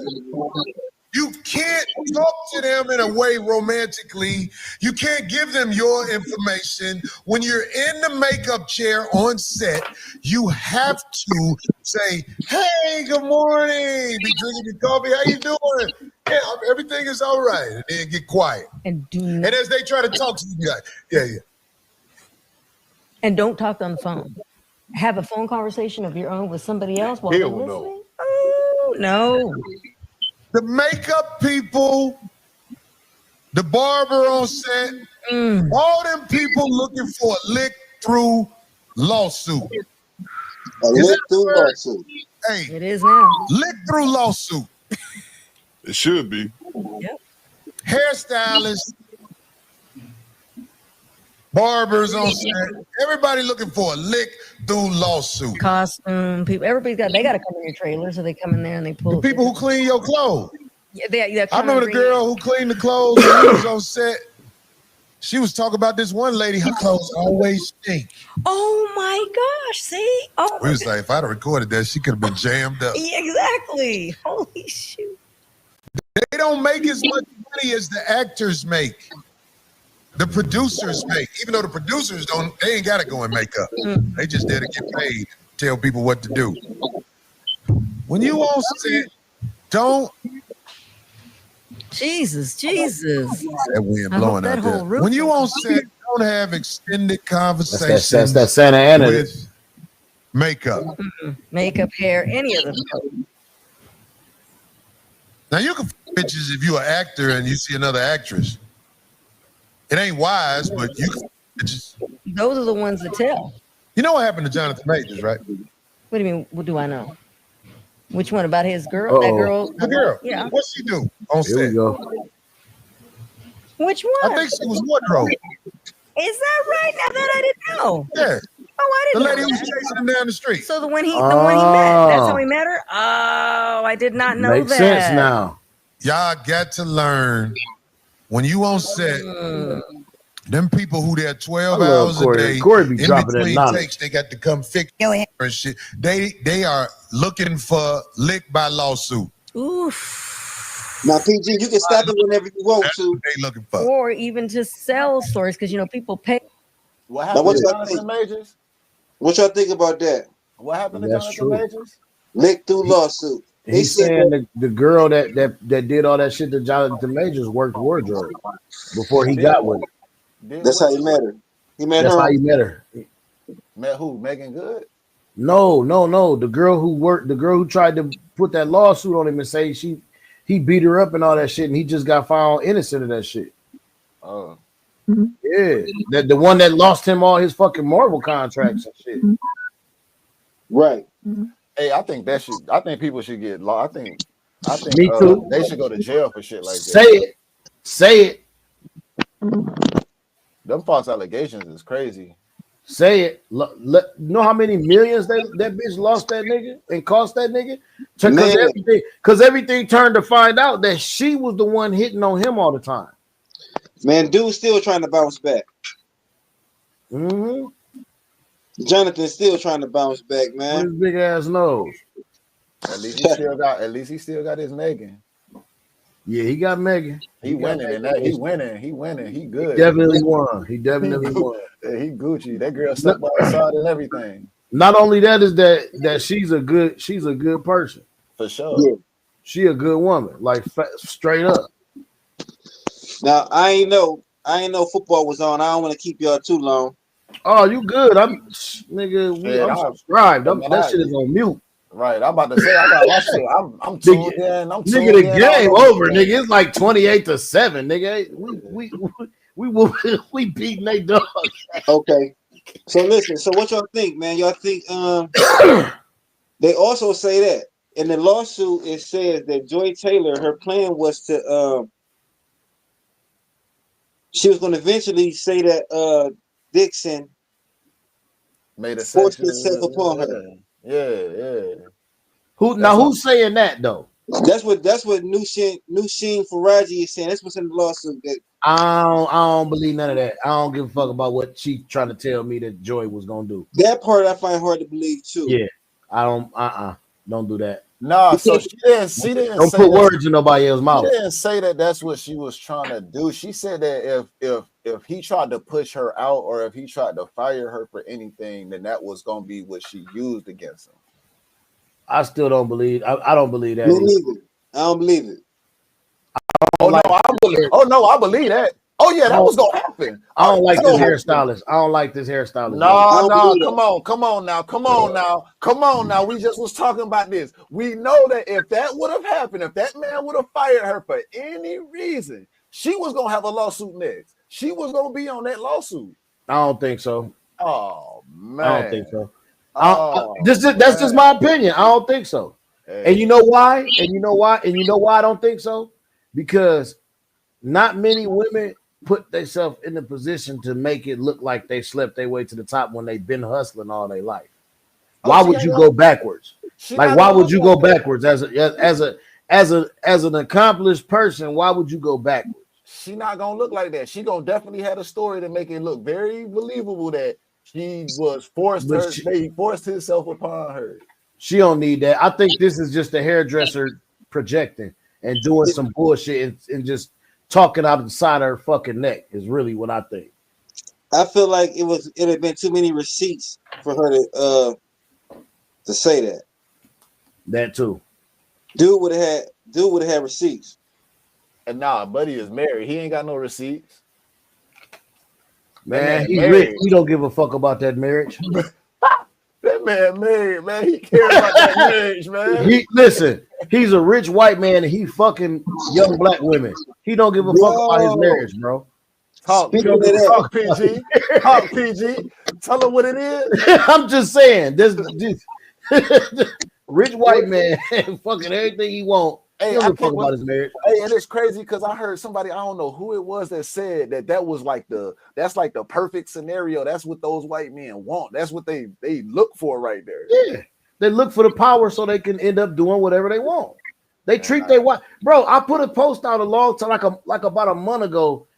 You can't talk to them in a way romantically. You can't give them your information. When you're in the makeup chair on set, you have to say, hey, good morning. Be drinking your coffee. How you doing? Yeah, everything is all right. And then get quiet. And And as they try to talk to you, yeah. And don't talk on the phone. Have a phone conversation of your own with somebody else while they're Hell no. listening. Oh no. The makeup people, the barber on set, all them people looking for a lick through lawsuit. A lick through lawsuit. Hey, It is now. lick through lawsuit. It should be. Yep. Hairstylists, barbers on set, everybody looking for a lick through lawsuit. Costume people. Everybody's got. They got to come in your trailer, so they come in there and they pull. The people who clean your clothes. Yeah, they I remember the girl who cleaned the clothes when he was on set. She was talking about this one lady, her clothes always stink. Oh my gosh! See? Oh, We was like, if I'd have recorded that, she could have been jammed up. yeah, exactly. Holy shoot! They don't make as much money as the actors make. The producers make, even though the producers don't, they ain't got to go in makeup. They just there to get paid, tell people what to do. When you on set, don't. Jesus. That wind I hope blowing that out whole there. roof When you on don't set, don't have extended conversations That's that Santa Ana. with makeup. Makeup, hair, any of them. Now you can bitches if you're an actor and you see another actress. It ain't wise, but you can bitches. Those are the ones that tell. You know what happened to Jonathan Majors, right? What do you mean? What do I know? Which one about his girl? That girl? The girl. Yeah. What'd she do on Here we set? go. Which one? I think she was wardrobe. Is that right? Now that I didn't know. Yeah. Oh, I The didn't lady know who was that. chasing him down the street. So the one he met. That's how he met her. Oh, I did not know Makes that. sense now. Y'all got to learn when you on set, them people who there 12 I love hours Corey. a day, Corey be in dropping that between knowledge. takes, they got to come fix and shit. They are looking for lick by lawsuit. Oof. Now, PG, you can stop it whenever you want That's to. what they looking for. Or even to sell stories because people pay. What Now, happened what to y'all Jonathan think? Majors? What y'all think about that? What happened to That's Jonathan true. Majors? Lick through lawsuit. They He's said saying the girl that did all that shit to Jonathan Majors worked wardrobe before he got with her. that's how he met her. He met That's her. how he met her. Met who? Megan Good? No. The girl who tried to put that lawsuit on him and say he beat her up and all that shit, and he just got found innocent of that shit. Oh. Yeah, the one that lost him all his fucking Marvel contracts and shit. Right. Hey, I think people should get law. I think Me too. they should go to jail for shit like Say that. it. Say it. Them false allegations is crazy. Say it. Know how many millions that bitch lost that nigga and cost that nigga? Because everything turned to find out that she was the one hitting on him all the time. Man, dude's still trying to bounce back. Mm-hmm. Jonathan's still trying to bounce back, man. His big ass nose. At least he still got his Megan. Yeah, he got Megan. He winning and that he winning. He good. He definitely won. He won. Yeah, he Gucci. That girl stepped by his side and everything. Not only that is that she's a good person. For sure. Yeah. She a good woman, like straight up. Now I ain't know football was on. I don't want to keep y'all too long. Oh, you good? I'm subscribed. That shit is on mute. Right, I'm about to say I got my shit. I'm tuned in. I'm tuned nigga, the in. game over, nigga. It's like 28-7, nigga. We beating they dog. Okay. So listen. So what y'all think, man? Y'all think they also say that in the lawsuit it says that Joy Taylor, her plan was to she was going to eventually say that Dixon made a forced himself upon her. Yeah. Who's saying that though? That's what Nushin Faraji is saying. That's what's in the lawsuit. That I don't believe none of that. I don't give a fuck about what she trying to tell me that Joy was gonna do. That part I find hard to believe too. Yeah, I don't. Don't do that. No, so she didn't. Don't put words in nobody else's mouth. She didn't say that that's what she was trying to do. She said that if he tried to push her out or if he tried to fire her for anything, then that was gonna be what she used against him. I still don't believe. I don't believe that. Me neither. I don't believe it. I believe that. Oh yeah, that was gonna happen. I don't like this hairstylist. I don't like this hairstylist. No, come on now. We just was talking about this. We know that if that would have happened, if that man would have fired her for any reason, she was gonna have a lawsuit next. She was gonna be on that lawsuit. I don't think so. Oh man, I don't think so. That's just my opinion. I don't think so. Hey. And you know why? And you know why I don't think so? Because not many women put themselves in the position to make it look like they slept their way to the top when they've been hustling all their life. Why would you go backwards? Like, why would you go backwards as an accomplished person? Why would you go backwards? She not gonna look like that. She gonna definitely have a story to make it look very believable that she was forced. He forced himself upon her. She don't need that. I think this is just a hairdresser projecting and doing some bullshit and just talking out of the side of her fucking neck is really what I think. I feel like it had been too many receipts for her to say that. That too. Dude would have had receipts. And nah, buddy is married. He ain't got no receipts. Man, he's rich. He don't give a fuck about that marriage. That man married, man. He cares about that marriage, man. Listen, he's a rich white man and he fucking young black women. He don't give a fuck about his marriage, bro. Talk PG. Talk PG. Tell him what it is. I'm just saying, this rich white man fucking everything he want. Hey, he don't give a fuck about his marriage. Hey, and it's crazy because I heard somebody, I don't know who it was, that said that was like that's like the perfect scenario. That's what those white men want. That's what they look for right there. Yeah, they look for the power so they can end up doing whatever they want. They treat their wife, bro. I put a post out a long time, like about a month ago,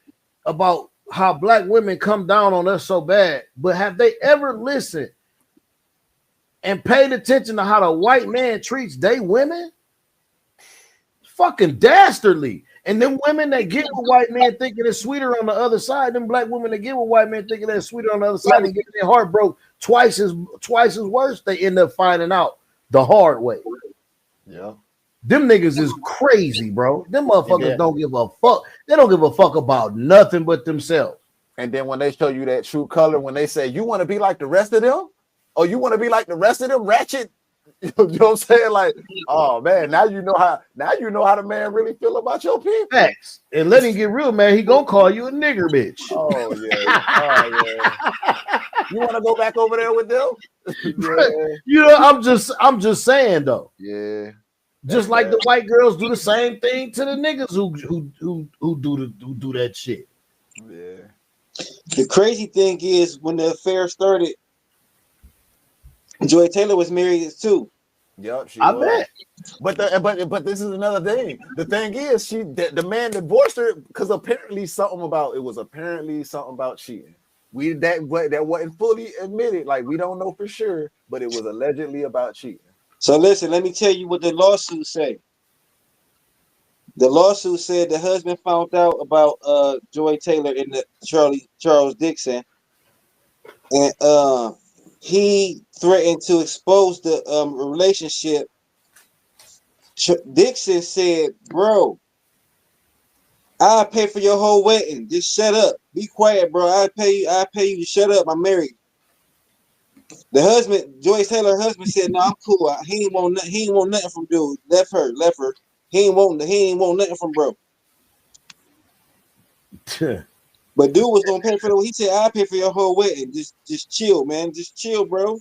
about how black women come down on us so bad. But have they ever listened and paid attention to how the white man treats they women? Fucking dastardly. And them women that get with white men thinking it's sweeter on the other side, them black women that get with white men thinking it's sweeter on the other side and get their heart broke twice as worse, they end up finding out the hard way. Yeah. Them niggas is crazy, bro. Them motherfuckers don't give a fuck. They don't give a fuck about nothing but themselves. And then when they show you that true color, when they say, you want to be like the rest of them? Or you want to be like the rest of them ratchet? You know what I'm saying? Like, oh man, now you know how the man really feel about your people. Facts. And let him get real, man. He gonna call you a nigger bitch. Oh yeah. You want to go back over there with them? Yeah. You know, I'm just saying though. Yeah. Just like the white girls do the same thing to the niggas who do that shit. Yeah. The crazy thing is, when the affair started, Joy Taylor was married too. Yep, she I was. bet. But this is another thing. The thing is, the man divorced her because apparently something about cheating. That wasn't fully admitted. Like, we don't know for sure, but it was allegedly about cheating. So listen, let me tell you what the lawsuit say. The lawsuit said the husband found out about Joy Taylor and the Charles Dixon, and he threatened to expose the relationship. Dixon said, "Bro, I'll pay for your whole wedding. Just shut up. Be quiet, bro. I'll pay you to shut up. I'm married." The husband, Joyce Taylor's husband, said, "No, I'm cool. He ain't want nothing from dude. Left her. He ain't want nothing from bro." But dude was gonna pay for it. He said, "I'll pay for your whole wedding. Just chill, man. Just chill, bro."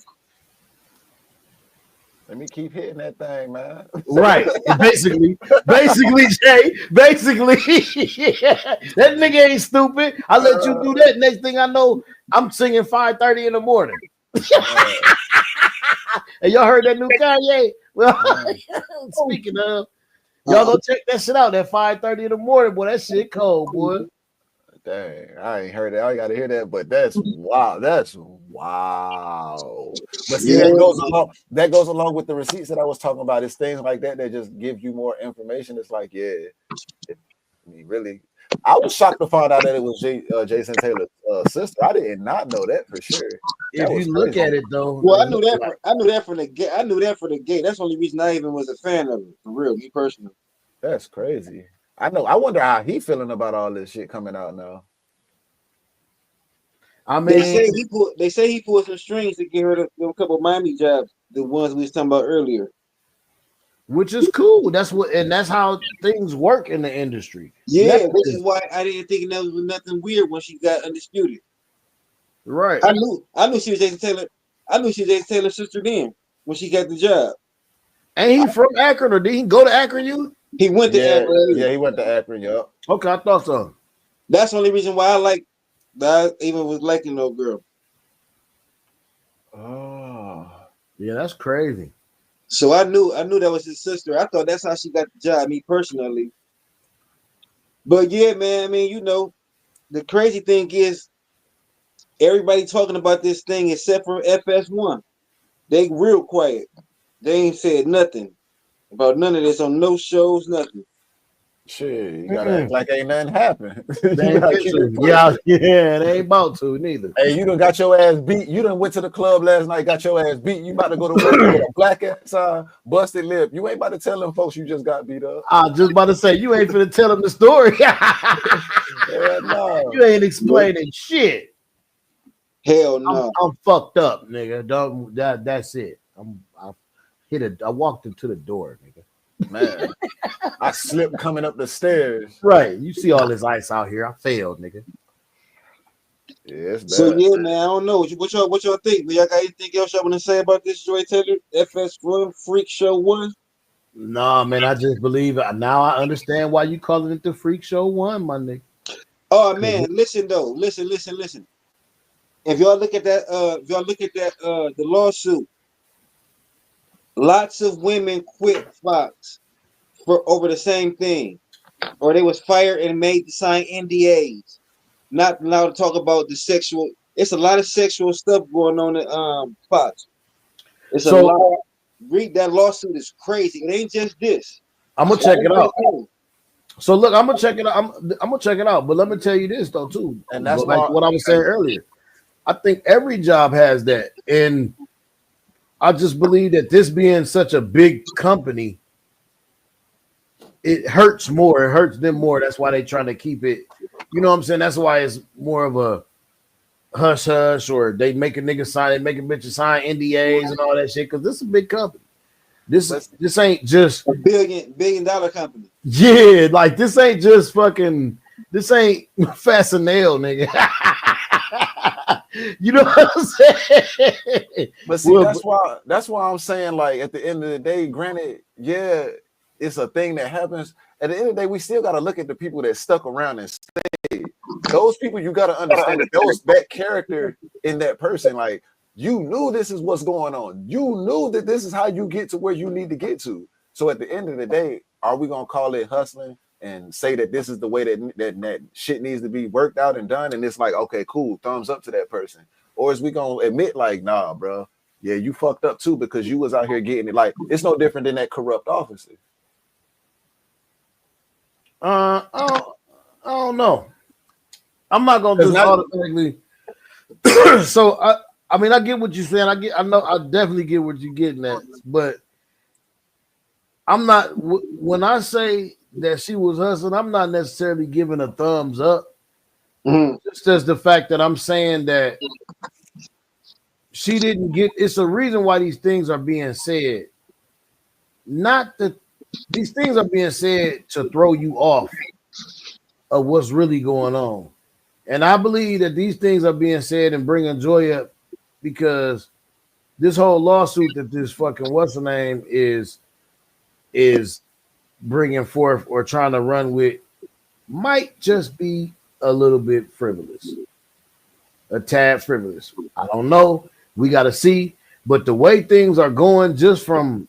Let me keep hitting that thing, man. Right. Basically, Jay. Basically, that nigga ain't stupid. I let you do that. Next thing I know, I'm singing 5:30 in the morning. And y'all heard that new Kanye? Well, speaking of, y'all go check that shit out at 5:30 in the morning, boy. That shit cold, boy. Dang, I ain't heard that. I gotta hear that, but that's wow. That's wow. But see, that goes along with the receipts that I was talking about. It's things like that just give you more information. It's like, I mean, really, I was shocked to find out that it was Jason Taylor's sister. I did not know that for sure. If you look at it though, well, I knew that from the gate. I knew that from the gate. That's the only reason I even was a fan of it, for real, me personally. That's crazy. I know. I wonder how he feeling about all this shit coming out now. I mean, they say he pulled some strings to get her a couple of Miami jobs, the ones we was talking about earlier. Which is cool. That's how things work in the industry. Yeah, which is why I didn't think that was nothing weird when she got Undisputed. Right. I knew she was Jason Taylor. I knew she was Jason Taylor's sister then when she got the job. And he from Akron, or did he go to Akron? He went to Akron. Yeah, he went to Akron. Yup. Okay, I thought so. That's the only reason why I even was liking no girl. Oh, yeah, that's crazy. So I knew that was his sister. I thought that's how she got the job, me personally. But yeah, man, I mean, the crazy thing is everybody talking about this thing except for FS1. They real quiet. They ain't said nothing about none of this on no shows, nothing. Shit, you gotta act like ain't nothing happened. They ain't about to neither. Hey, you done got your ass beat. You done went to the club last night, got your ass beat. You about to go to work with a black ass busted lip. You ain't about to tell them folks you just got beat up. I was just about to say, you ain't finna tell them the story. No. You ain't explaining shit. Hell no. I'm fucked up, nigga. That's it. I walked into the door, nigga. Man, I slipped coming up the stairs. Right. You see all this ice out here. I failed, nigga. Yeah, it's bad. So yeah, man, I don't know. What y'all think? Y'all got anything else y'all want to say about this Joy Taylor FS1 Freak Show 1? Nah, man, I just believe it. Now I understand why you calling it the Freak Show 1, my nigga. Oh man, listen though. Listen. If y'all look at that, the lawsuit, lots of women quit Fox for over the same thing, or they was fired and made to sign NDAs, not allowed to talk about the sexual. It's a lot of sexual stuff going on at Fox. It's a lot. Read that lawsuit is crazy. It ain't just this. I'm gonna check it out. So look, I'm gonna check it out. I'm gonna check it out. But let me tell you this though too, and that's like what I was saying earlier. I think every job has that, and I just believe that this being such a big company, it hurts more. It hurts them more. That's why they trying to keep it. You know what I'm saying? That's why it's more of a hush hush, or they make a nigga sign, they make a bitch sign NDAs and all that shit. Because this is a big company. This ain't just a billion dollar company. Yeah, like this ain't just fucking. This ain't Fastenal, nigga. You know what I'm saying? But see, Well, that's why I'm saying, like, at the end of the day, granted, yeah, it's a thing that happens. At the end of the day, we still got to look at the people that stuck around and stayed. Those people, you got to understand that character in that person, like, you knew this is what's going on. You knew that this is how you get to where you need to get to. So at the end of the day, are we gonna call it hustling and say that this is the way that shit needs to be worked out and done? And it's like, okay, cool, thumbs up to that person. Or is we gonna admit, like, nah, bro, yeah, you fucked up too because you was out here getting it. Like, it's no different than that corrupt officer. I don't know. I'm not gonna just automatically. So I mean, I get what you're saying. I definitely get what you're getting at, but I'm not. When I say that she was hustling, I'm not necessarily giving a thumbs up. Just as the fact that I'm saying that she didn't get. It's a reason why these things are being said. Not that these things are being said to throw you off of what's really going on. And I believe that these things are being said and bringing joy up because this whole lawsuit that this fucking what's her name is bringing forth or trying to run with might just be a little bit frivolous, a tad frivolous. I don't know. We got to see. But the way things are going, just from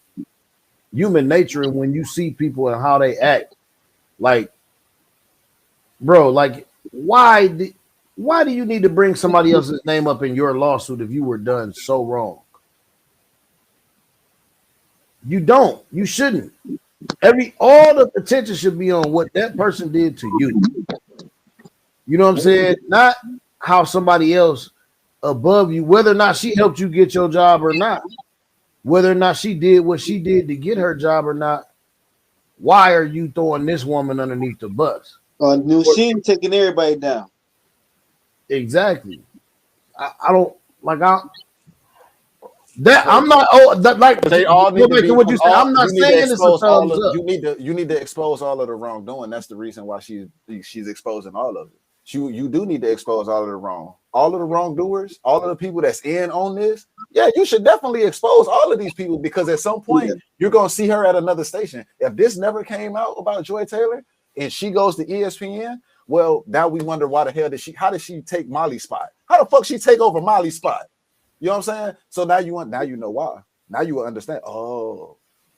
human nature, and when you see people and how they act, like, bro, like, why do you need to bring somebody else's name up in your lawsuit if you were done so wrong? You don't. You shouldn't. All the attention should be on what that person did to you. You know what I'm saying? Not how somebody else above you, whether or not she helped you get your job or not, whether or not she did what she did to get her job or not. Why are you throwing this woman underneath the bus? New Sheen taking everybody down. Exactly. I don't like. I'm not. Like they all need to be. What you say. I'm not saying it's a thumbs up. You need to expose all of the wrongdoing. That's the reason why she's exposing all of it. You do need to expose all of the wrongdoers, all of the people that's in on this. Yeah, you should definitely expose all of these people because at some point you're gonna see her at another station. If this never came out about Joy Taylor and she goes to ESPN, well, now we wonder why the hell how did she take Molly's spot? How the fuck she take over Molly's spot? You know what I'm saying? So now you know why. Now you will understand. Oh,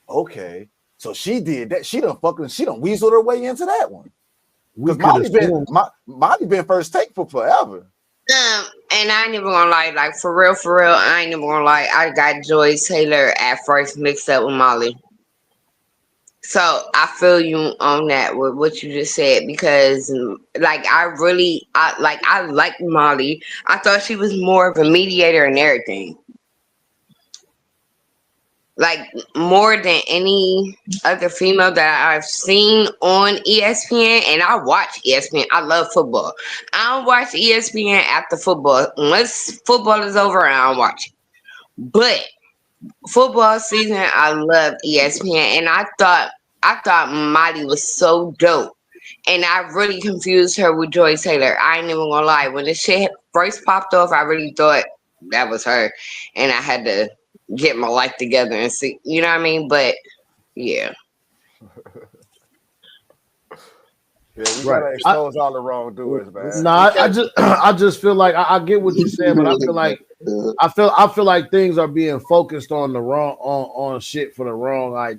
okay. So she did that. She done weaseled her way into that one. Because Molly been first take for forever. And I ain't even gonna lie, like for real, I ain't even gonna lie. I got Joy Taylor at first mixed up with Molly. So I feel you on that with what you just said because, like, I like Molly. I thought she was more of a mediator and everything. Like more than any other female that I've seen on ESPN, and I watch ESPN. I love football. I don't watch ESPN after football. Unless football is over, I don't watch it. But football season, I love ESPN, and I thought Molly was so dope. And I really confused her with Joy Taylor. I ain't even gonna lie. When this shit first popped off, I really thought that was her. And I had to get my life together and see, you know what I mean? But yeah. Yeah, we gotta expose all the wrongdoers, man. No, I just feel like I get what you're saying, but I feel like things are being focused on the wrong on shit for the wrong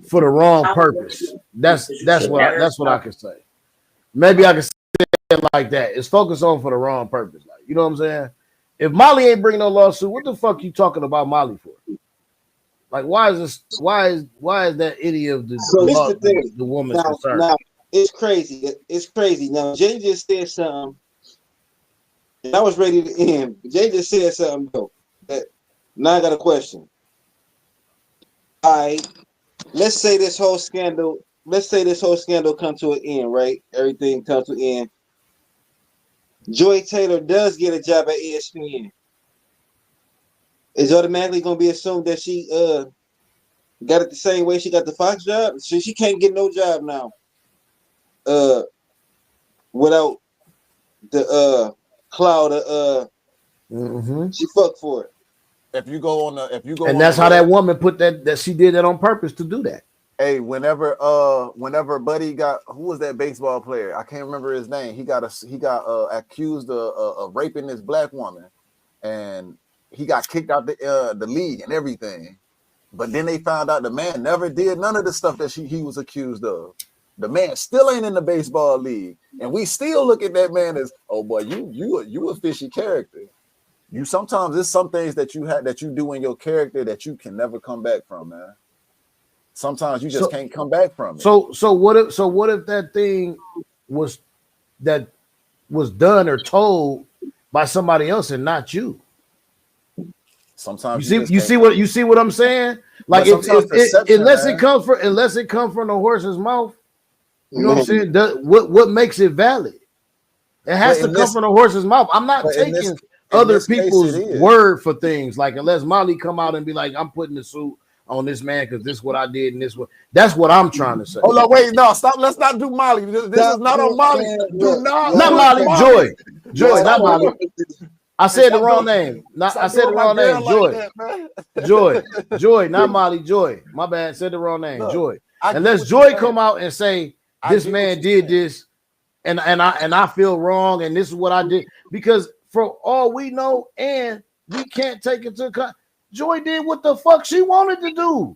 for the wrong purpose. That's what I can say. Maybe I can say it like that. It's focused on for the wrong purpose. Like, you know what I'm saying? If Molly ain't bringing no lawsuit, what the fuck you talking about Molly for? Like, why is that any of the woman's concern? Now, it's crazy. It's crazy. Now, Jay just said something, and I was ready to end. Jay just said something though. Now I got a question. All right, let's say this whole scandal come to an end, right? Everything comes to an end. Joy Taylor does get a job at ESPN. Is automatically going to be assumed that she got it the same way she got the Fox job? So she can't get no job now without the cloud. She fucked for it. If you go on and that's how that woman put that she did that on purpose to do that. Hey, whenever Buddy got, who was that baseball player? I can't remember his name. He got accused of raping this black woman, and he got kicked out the league and everything. But then they found out the man never did none of the stuff that he was accused of. The man still ain't in the baseball league, and we still look at that man as, oh boy, you a fishy character. You sometimes there's some things that you do in your character that you can never come back from, man. Sometimes you just can't come back from it. So what if that thing was done or told by somebody else and not you? Sometimes you see what I'm saying? Like unless it comes from the horse's mouth, you know what I'm saying? What makes it valid? It has to come from the horse's mouth. I'm not taking other people's word for things. Like unless Molly come out and be like, I'm putting the suit on this man because this is what I did and this what that's what I'm trying to say. Oh no, wait, no, stop. Let's not do Molly. This is not on Molly. Do not Molly. Joy, not Molly. I said the wrong name. I said the wrong name. Joy, not Molly. Joy. My bad. Said the wrong name. Joy. Unless Joy come out and say this man did this, and I feel wrong, and this is what I did, because for all we know, and we can't take into account, Joy did what the fuck she wanted to do.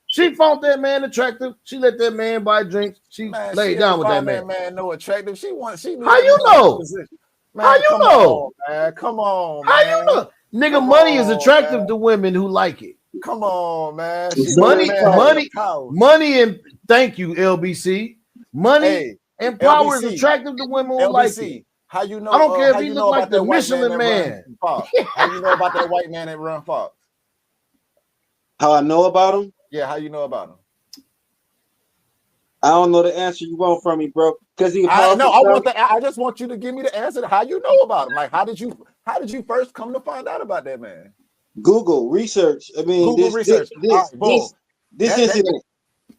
She found that man attractive. She let that man buy drinks. She laid down with that man. Man, no attractive. She How you know? Man, how you know? Man, come on. How you know? Nigga, money is attractive to women who like it. Come on, man. Money, and thank you, LBC. Money and power is attractive to women who like it. How you know? I don't care if he look like the Michelin man. How you know about that white man that run Fox? How I know about him? Yeah, how you know about him? I don't know the answer you want from me, bro. Because I just want you to give me the answer to how you know about him. Like, how did you first come to find out about that man? Google research. I mean, Google research. This incident.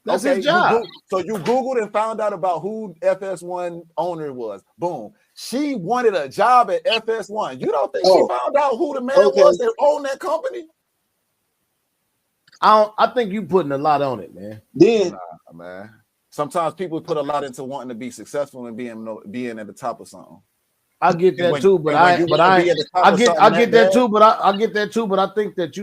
That's his job. So you Googled and found out about who FS1 owner was. Boom. She wanted a job at FS1. You don't think she found out who the man was that owned that company? I think you putting a lot on it, man. Then, man. Sometimes people put a lot into wanting to be successful and being at the top of something. I get that too, but I get that too, but I think that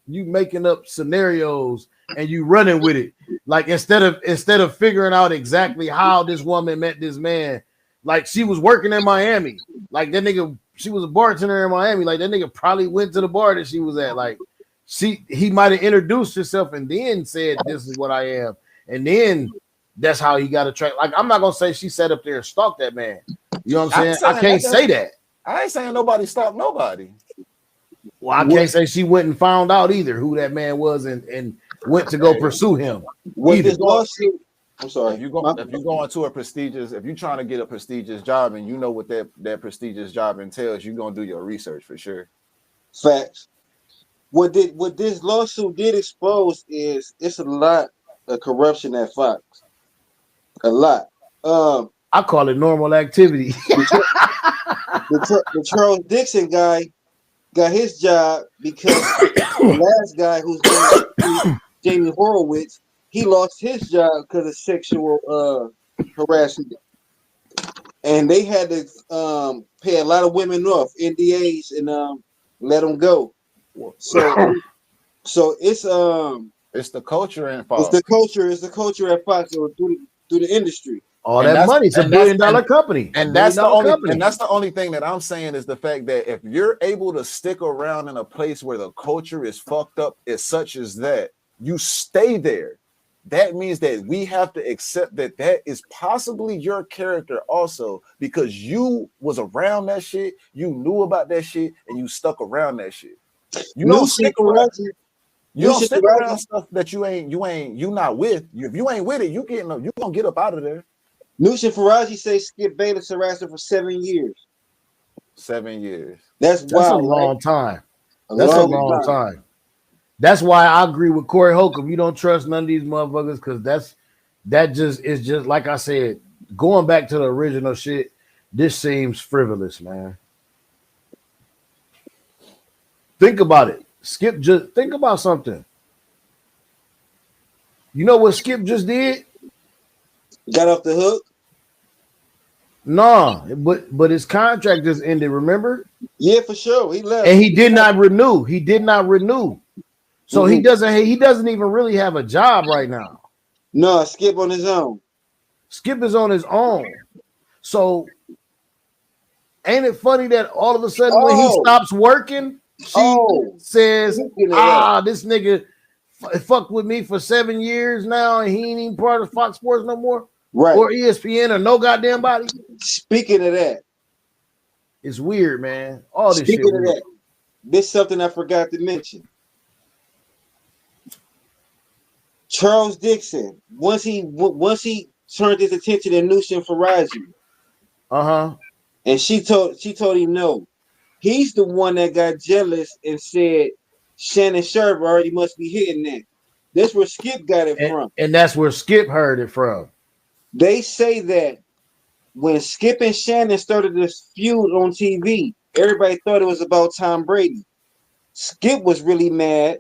you making up scenarios and you running with it. Like instead of figuring out exactly how this woman met this man, like she was working in Miami. Like that nigga, she was a bartender in Miami. Like that nigga probably went to the bar that she was at. Like he might have introduced herself and then said, "This is what I am," and then that's how he got attracted. Like I'm not gonna say she sat up there and stalked that man. You know what I'm saying? I can't say that. I ain't saying nobody stalked nobody. Well, I can't say she went and found out either who that man was and went to go pursue him. This lawsuit, I'm sorry. If you go into if you're trying to get a prestigious job and you know what that prestigious job entails, you're gonna do your research for sure. Facts. What this lawsuit did expose is it's a lot of corruption at Fox. A lot. I call it normal activity. The Charles Dixon guy got his job because the last guy who's Jamie Horowitz, he lost his job because of sexual harassment, and they had to pay a lot of women off NDAs and let them go. So it's the culture in Fox. It's the culture at Fox or through the industry. All that money, it's a $1 billion company. And that's the only thing that I'm saying is the fact that if you're able to stick around in a place where the culture is fucked up as such as that, you stay there. That means that we have to accept that is possibly your character also, because you was around that shit, you knew about that shit, and you stuck around that shit. You don't stick around. You don't stick around stuff that you not with. If you ain't with it, you gonna get up out of there. Nushin Faraji say Skip Bayless harassed her for 7 years. 7 years. That's wild, a long time. That's a long time. That's why I agree with Corey Holcomb. You don't trust none of these motherfuckers because is just like I said, going back to the original shit, this seems frivolous, man. Think about it. Skip just think about something. You know what Skip just did? Got off the hook. Nah, but his contract just ended, remember? Yeah, for sure. He left. And he did not renew. He did not renew. So he doesn't even really have a job right now. No, Skip on his own. Skip is on his own. So ain't it funny that all of a sudden when he stops working, she says, this nigga fucked with me for 7 years now and he ain't even part of Fox Sports no more? Right. Or ESPN or no goddamn body? Speaking of that. It's weird, man. All this Speaking shit of weird. that, this is something I forgot to mention. Charles Dixon, once he turned his attention to Nushin Faraji, and she told him no. He's the one that got jealous and said Shannon Sharp already must be hitting that. That's where Skip got it from. And that's where Skip heard it from. They say that when Skip and Shannon started this feud on TV, everybody thought it was about Tom Brady. Skip was really mad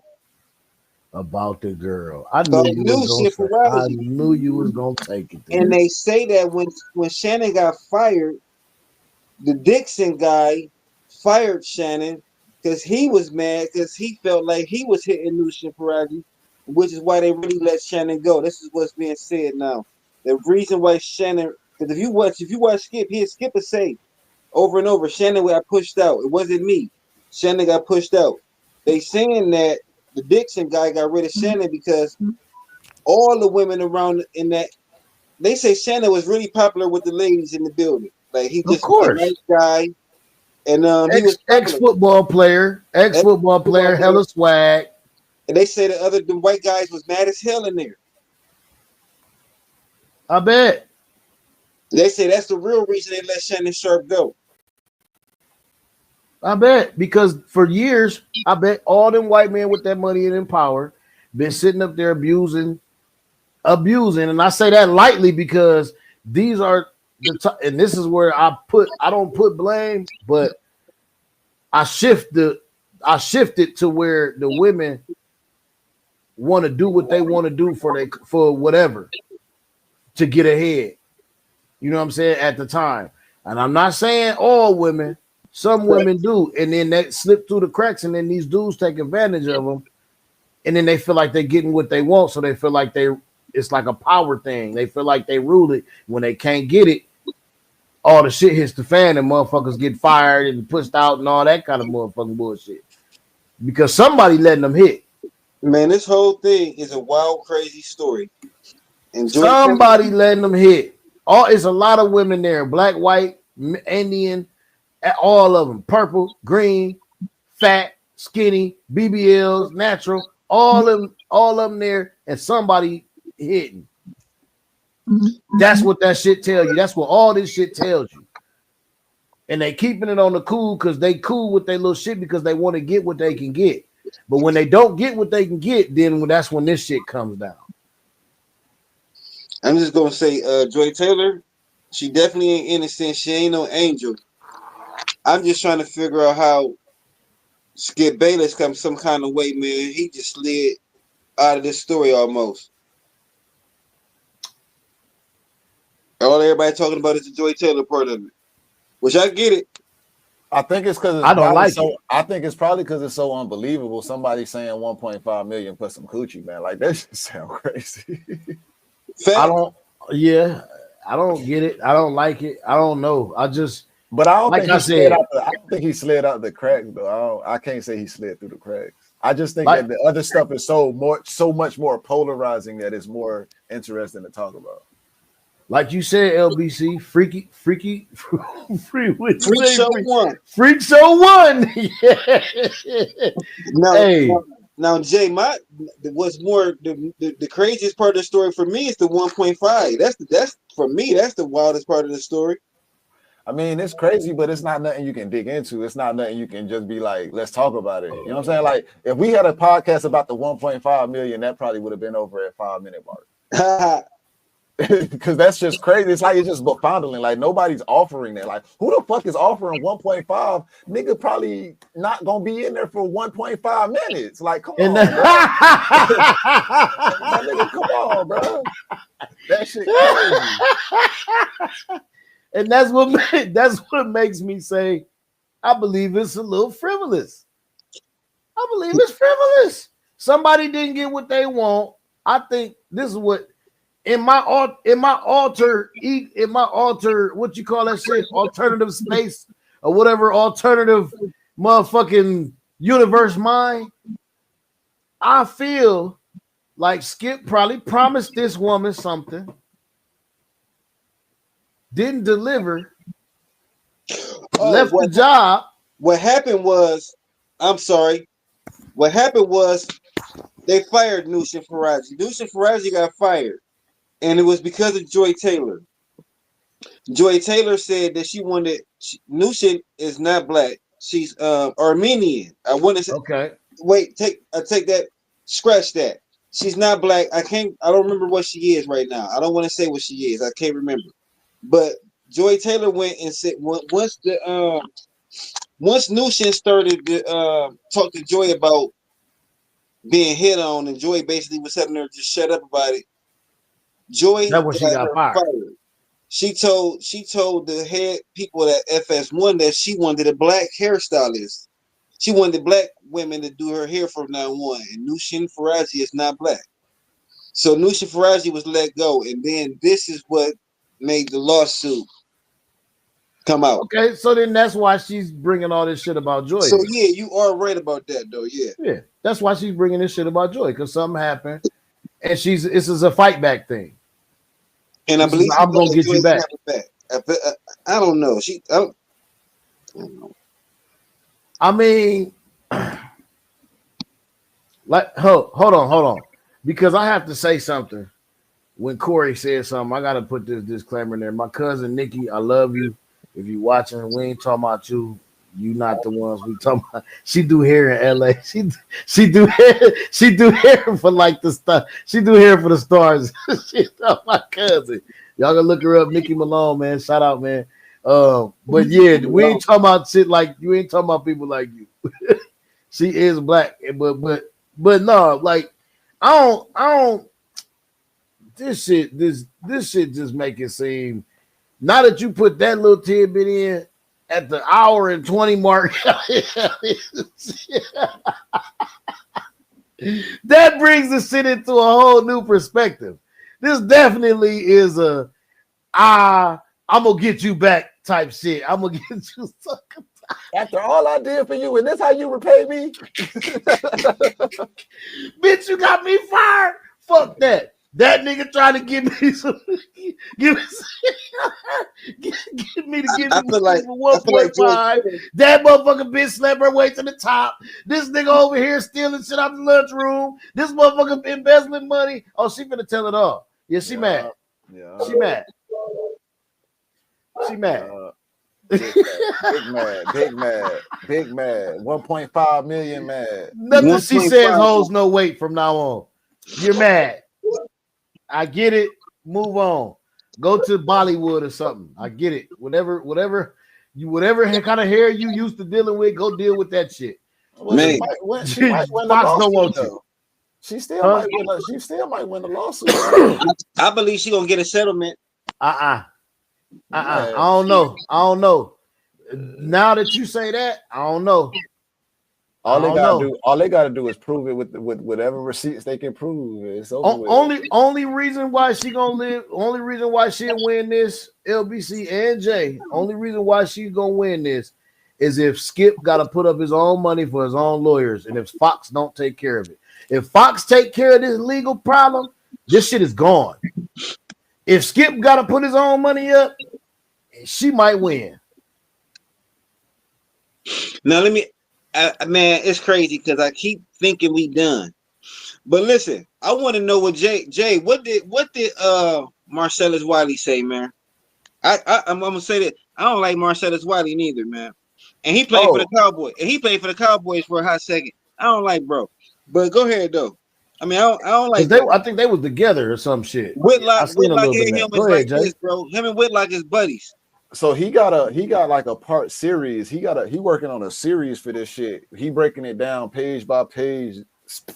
about the girl. I knew you was gonna take it. And they say that when Shannon got fired, the Dixon guy fired Shannon because he was mad because he felt like he was hitting Nushin Faraji, which is why they really let Shannon go. This is what's being said now. The reason why Shannon, because if you watch Skip, Skip would say over and over, Shannon got pushed out. It wasn't me. Shannon got pushed out. They saying that the Dixon guy got rid of Shannon because all the women around in that, they say Shannon was really popular with the ladies in the building. Like he just a nice guy. And he was ex-football player, hella swag. And they say the white guys was mad as hell in there. I bet. They say that's the real reason they let Shannon Sharp go. I bet, because for years, I bet all them white men with that money and in power been sitting up there abusing, and I say that lightly because these are and this is where I don't put blame, but I shift it to where the women want to do what they want to do for whatever to get ahead. You know what I'm saying? At the time, and I'm not saying all women. Some women do, and then they slip through the cracks, and then these dudes take advantage of them, and then they feel like they're getting what they want, so they feel like it's like a power thing. They feel like they rule it. When they can't get it, all the shit hits the fan, and motherfuckers get fired and pushed out and all that kind of motherfucking bullshit. Because somebody letting them hit. Man, this whole thing is a wild, crazy story. And somebody letting them hit. It's a lot of women there, black, white, Indian. All of them, purple, green, fat, skinny, BBLs, natural, all of them there, and somebody hitting. That's what that shit tells you. That's what all this shit tells you. And they keeping it on the cool because they cool with their little shit because they want to get what they can get. But when they don't get what they can get, then that's when this shit comes down. I'm just gonna say, Joy Taylor, she definitely ain't innocent. She ain't no angel. I'm just trying to figure out how Skip Bayless comes some kind of way, man. He just slid out of this story almost. All everybody talking about is the Joy Taylor part of it, which I get it. I think it's because I don't like it. I think it's probably because it's so unbelievable. Somebody saying 1.5 million plus some coochie, man. Like that just sound crazy. I don't get it. I don't like it. I don't know. But I don't like think I said, I don't think he slid out the cracks though. I can't say he slid through the cracks. I just think that the other stuff is so much more polarizing that it's more interesting to talk about. Like you said, LBC, freak show one. Yeah. Now, Jay, what's more the craziest part of the story for me is the 1.5. That's for me. That's the wildest part of the story. I mean, it's crazy, but it's not nothing you can dig into. It's not nothing you can just be like, let's talk about it. You know what I'm saying? Like, if we had a podcast about the 1.5 million, that probably would have been over at 5 minute mark. Because that's just crazy. It's like it's just fondling. Like nobody's offering that. Like who the fuck is offering 1.5? Nigga probably not gonna be in there for 1.5 minutes. Like come on, bro. My nigga, come on, bro. That shit crazy. And that's what makes me say, I believe it's a little frivolous. I believe it's frivolous. Somebody didn't get what they want. I think this is what in my alter, what you call that shit, alternative space or whatever, alternative motherfucking universe mind. I feel like Skip probably promised this woman something, didn't deliver, left the job. What happened was, I'm sorry. What happened was they fired Nushin Faraji. Nushin Faraji got fired, and it was because of Joy Taylor. Joy Taylor said that she wanted. Nushin is not black. She's Armenian. I want to say. Okay. Wait, take that. Scratch that. She's not black. I don't remember what she is right now. I don't want to say what she is. I can't remember. But Joy Taylor went and said once Nushin started to talk to Joy about being hit on, and Joy basically was telling her to just shut up about it. Joy That's when she got fired. She told the head people at FS1 that she wanted a black hairstylist. She wanted black women to do her hair from now on, and Nushin Faraji is not black. So Nushin Faraji was let go, and then this is what made the lawsuit come out. Okay, so then that's why she's bringing all this shit about Joy. So yeah, you are right about that, though. Yeah, that's why she's bringing this shit about Joy, because something happened, and this is a fight back thing. And I believe I'm gonna get you back. I don't know. I don't know. I mean, like, hold on, because I have to say something. When Corey said something, I gotta put this disclaimer in there. My cousin Nikki, I love you. If you watching, we ain't talking about you. You not the ones we talking about. She do hair in LA. She do hair for like the stuff. She do hair for the stars. She's my cousin. Y'all gonna look her up, Nikki Malone, man. Shout out, man. But yeah, we ain't talking about shit like you. Ain't talking about people like you. She is black, but no, like I don't. This shit just make it seem. Now that you put that little tidbit in at the hour and 20 mark, that brings the shit into a whole new perspective. This definitely is I'm gonna get you back type shit. I'm gonna get you sucker. After all I did for you, and this how you repay me? Bitch, you got me fired. Fuck that. That nigga trying to get me some, give me 1.5. That motherfucker bitch slept her way to the top. This nigga over here stealing shit out the lunchroom. This motherfucker embezzling money. Oh, she finna tell it all. Yeah, she mad. Yeah. She mad. She mad. Big mad. 1.5 million mad. Nothing she says holds no weight from now on. You're mad. I get it. Move on. Go to Bollywood or something. I get it. Whatever kind of hair you used to dealing with, go deal with that shit. Man, she might win the lawsuit, don't want to. She still might win the lawsuit. I believe she gonna get a settlement. I don't know. Now that you say that, I don't know. All they gotta do is prove it with whatever receipts they can prove. It's over with. Only reason why she gonna live, only reason why she'll win this, LBC and Jay, only reason why she's gonna win this is if Skip gotta put up his own money for his own lawyers, and if Fox don't take care of it. If Fox take care of this legal problem, this shit is gone. If Skip gotta put his own money up, she might win. Now man, it's crazy because I keep thinking we done. But listen, I want to know what Jay, what did Marcellus Wiley say, man? I'm gonna say that I don't like Marcellus Wiley neither, man. And he played for the Cowboys. And he played for the Cowboys for a hot second. I don't like bro. But go ahead though. I mean, I don't like I think they was together or some shit. I Whitlock. seen a Whitlock little bit and of him that. is Go like ahead, Jay. this, bro. Him and Whitlock is buddies. So he got like a part series. He working on a series for this shit. He breaking it down page by page,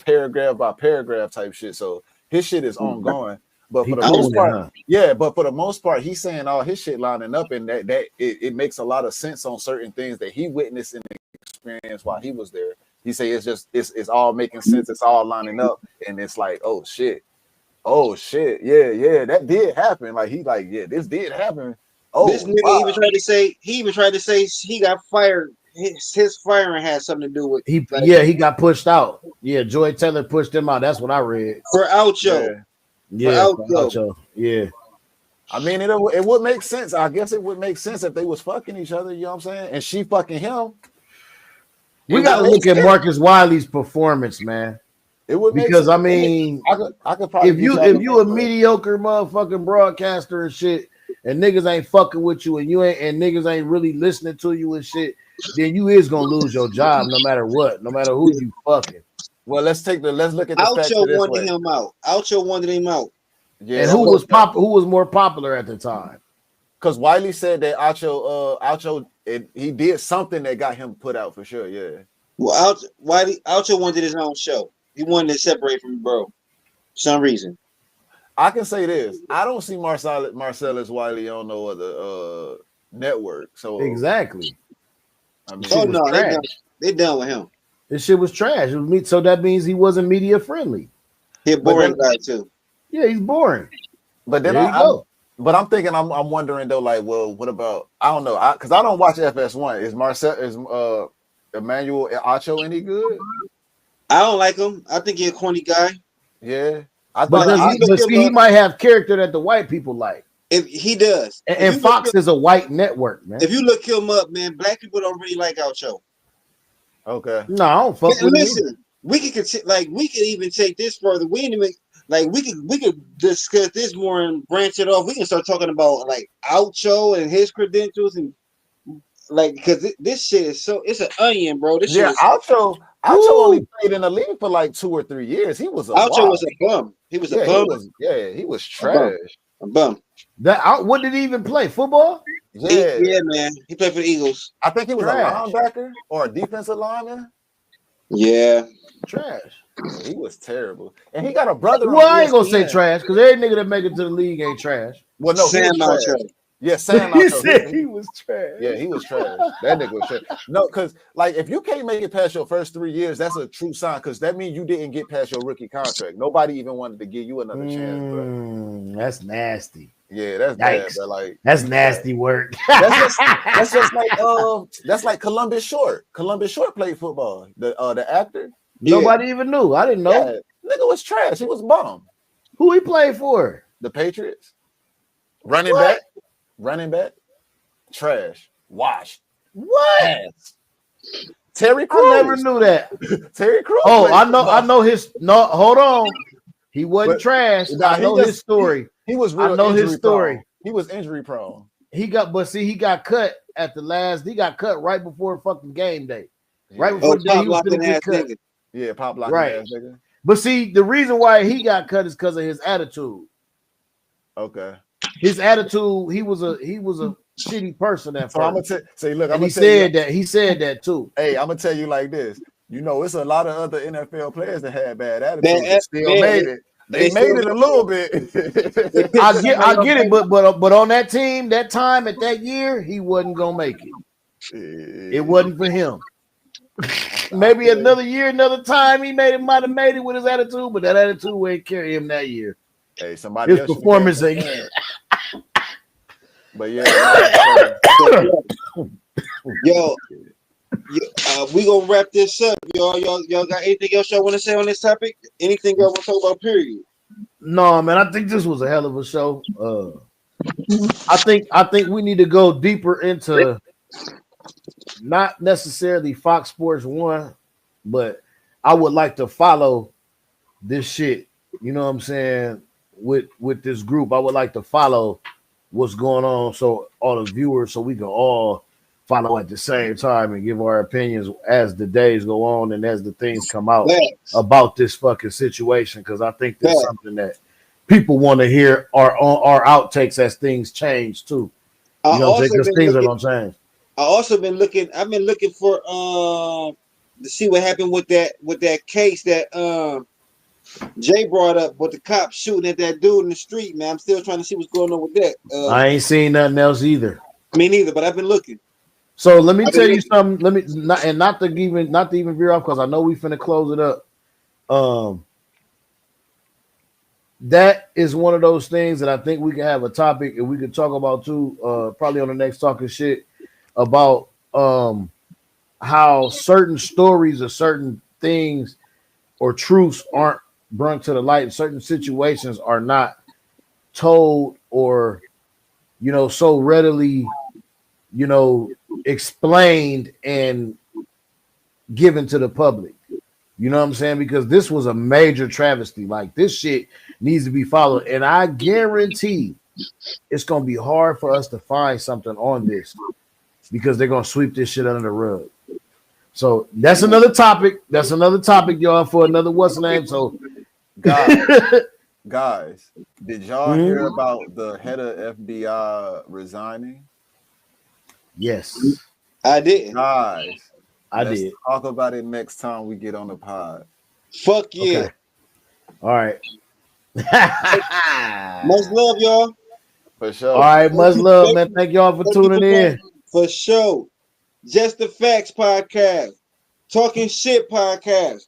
paragraph by paragraph type shit. So his shit is ongoing. But for the most part, but for the most part, he's saying all his shit lining up, and that it makes a lot of sense on certain things that he witnessed in the experience while he was there. He say it's all making sense, it's all lining up, and it's like, oh shit, yeah, that did happen. Like this did happen. Oh, this nigga even tried to say he got fired. His firing had something to do with he got pushed out. Yeah, Joy Taylor pushed him out. That's what I read. For Ocho. Yeah, for Ocho. Yeah. I mean, it would make sense. I guess it would make sense if they was fucking each other, you know what I'm saying? And she fucking him. We got to look at Marcus Wiley's performance, man. It would because I mean, I could probably if you a mediocre motherfucking broadcaster and shit, and niggas ain't fucking with you, and niggas ain't really listening to you and shit, then you is gonna lose your job no matter what, no matter who you fucking. Well, let's look at the Ocho wanted him out. Ocho wanted him out. Yeah, and who was more popular at the time? Because Wiley said that Ocho he did something that got him put out for sure. Yeah. Well, Ocho wanted his own show. He wanted to separate from bro, for some reason. I can say this: I don't see Marcellus Wiley on no other network. So exactly. I mean, they done with him. This shit was trash. It was me, so that means he wasn't media friendly. He's a boring guy too. Yeah, he's boring. But then I'm thinking, I'm wondering though, like, well, what about? I don't know, because I don't watch FS1. Is Emmanuel Acho any good? I don't like him. I think he's a corny guy. Yeah, he might have character that the white people like. If he does, and Fox is a white network, man. If you look him up, man, black people don't really like Ocho. Okay. No, I don't fuck with listen, him. We could even take this further. We could discuss this more and branch it off. We can start talking about like Ocho and his credentials and because this shit is it's an onion, bro. This shit Ocho only played in the league for like 2 or 3 years. He was Ocho was a bum. He was a bum. He was trash. A bum. What did he even play? Football? Yeah, man. He played for the Eagles. I think he was a linebacker or a defensive lineman. Yeah. Trash. He was terrible. And he got a brother. Well, I ain't gonna say trash because every nigga that make it to the league ain't trash. Well, no, Sam he was trash. Yeah, Sam. He said he was trash. Yeah, he was trash. That nigga was trash. No, because like if you can't make it past your first 3 years, that's a true sign. Because that means you didn't get past your rookie contract. Nobody even wanted to give you another chance, bro. That's nasty. Yeah, that's bad, bro. Like that's nasty work. that's just like that's like Columbus Short. Columbus Short played football. The actor. Nobody even knew. I didn't know. Yeah, nigga was trash. He was bum. Who he played for? The Patriots. Running back. Trash. Washed. What? Ass. Terry Crews. I never knew that. Terry Crews. Oh, I know his. No, hold on. He wasn't trash. I know his story. He was real. I know his story. Prone. He was injury prone. He got cut at the last. He got cut right before fucking game day. Right before the day he was gonna get cut. Yeah, pop locking right. ass nigga. But see, the reason why he got cut is because of his attitude. Okay. His attitude. He was a shitty person at first. So I'm gonna say, look, he said that too. Hey, I'm gonna tell you like this. You know, it's a lot of other NFL players that had bad attitudes that still made it. They made it a little bit. I get it, but on that team, that time at that year, he wasn't gonna make it. It wasn't for him. Maybe another year, another time, might have made it with his attitude, but that attitude wouldn't carry him that year. Hey, somebody his performance ain't. But yeah, yo, we gonna wrap this up, y'all. Y'all got anything else y'all want to say on this topic? Anything y'all want to talk about? Period. No, man. I think this was a hell of a show. I think we need to go deeper into not necessarily Fox Sports 1, but I would like to follow this shit. You know what I'm saying? With this group, I would like to follow what's going on, so all the viewers, so we can all follow at the same time and give our opinions as the days go on and as the things come out about this fucking situation. Because I think there's something that people want to hear our outtakes as things change too. You know what I'm saying? Because things are gonna change. I've been looking for to see what happened with that case that Jay brought up with the cops shooting at that dude in the street, man. I'm still trying to see what's going on with that. I ain't seen nothing else either. Me neither, but I've been looking. So let me tell you something. Let me not to even veer off because I know we finna close it up. That is one of those things that I think we can have a topic and we could talk about too. Probably on the next Talking Shit about how certain stories or certain things or truths aren't brought to the light. Certain situations are not told or so readily explained and given to the public. You know what I'm saying? Because this was a major travesty. Like, this shit needs to be followed. And I guarantee it's going to be hard for us to find something on this because they're going to sweep this shit under the rug. So that's another topic. That's another topic, y'all, for another what's the name. So guys, did y'all hear about the head of FBI resigning? Yes. I did. Guys, let's did. talk about it next time we get on the pod. Fuck yeah. Okay. All right. Much love, y'all. For sure. All right, much love, man. Thank y'all for tuning in. For sure. Just the Facts Podcast. Talking Shit Podcast.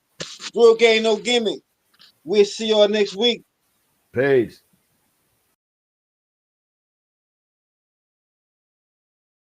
Real Game No Gimmick. We'll see y'all next week. Peace.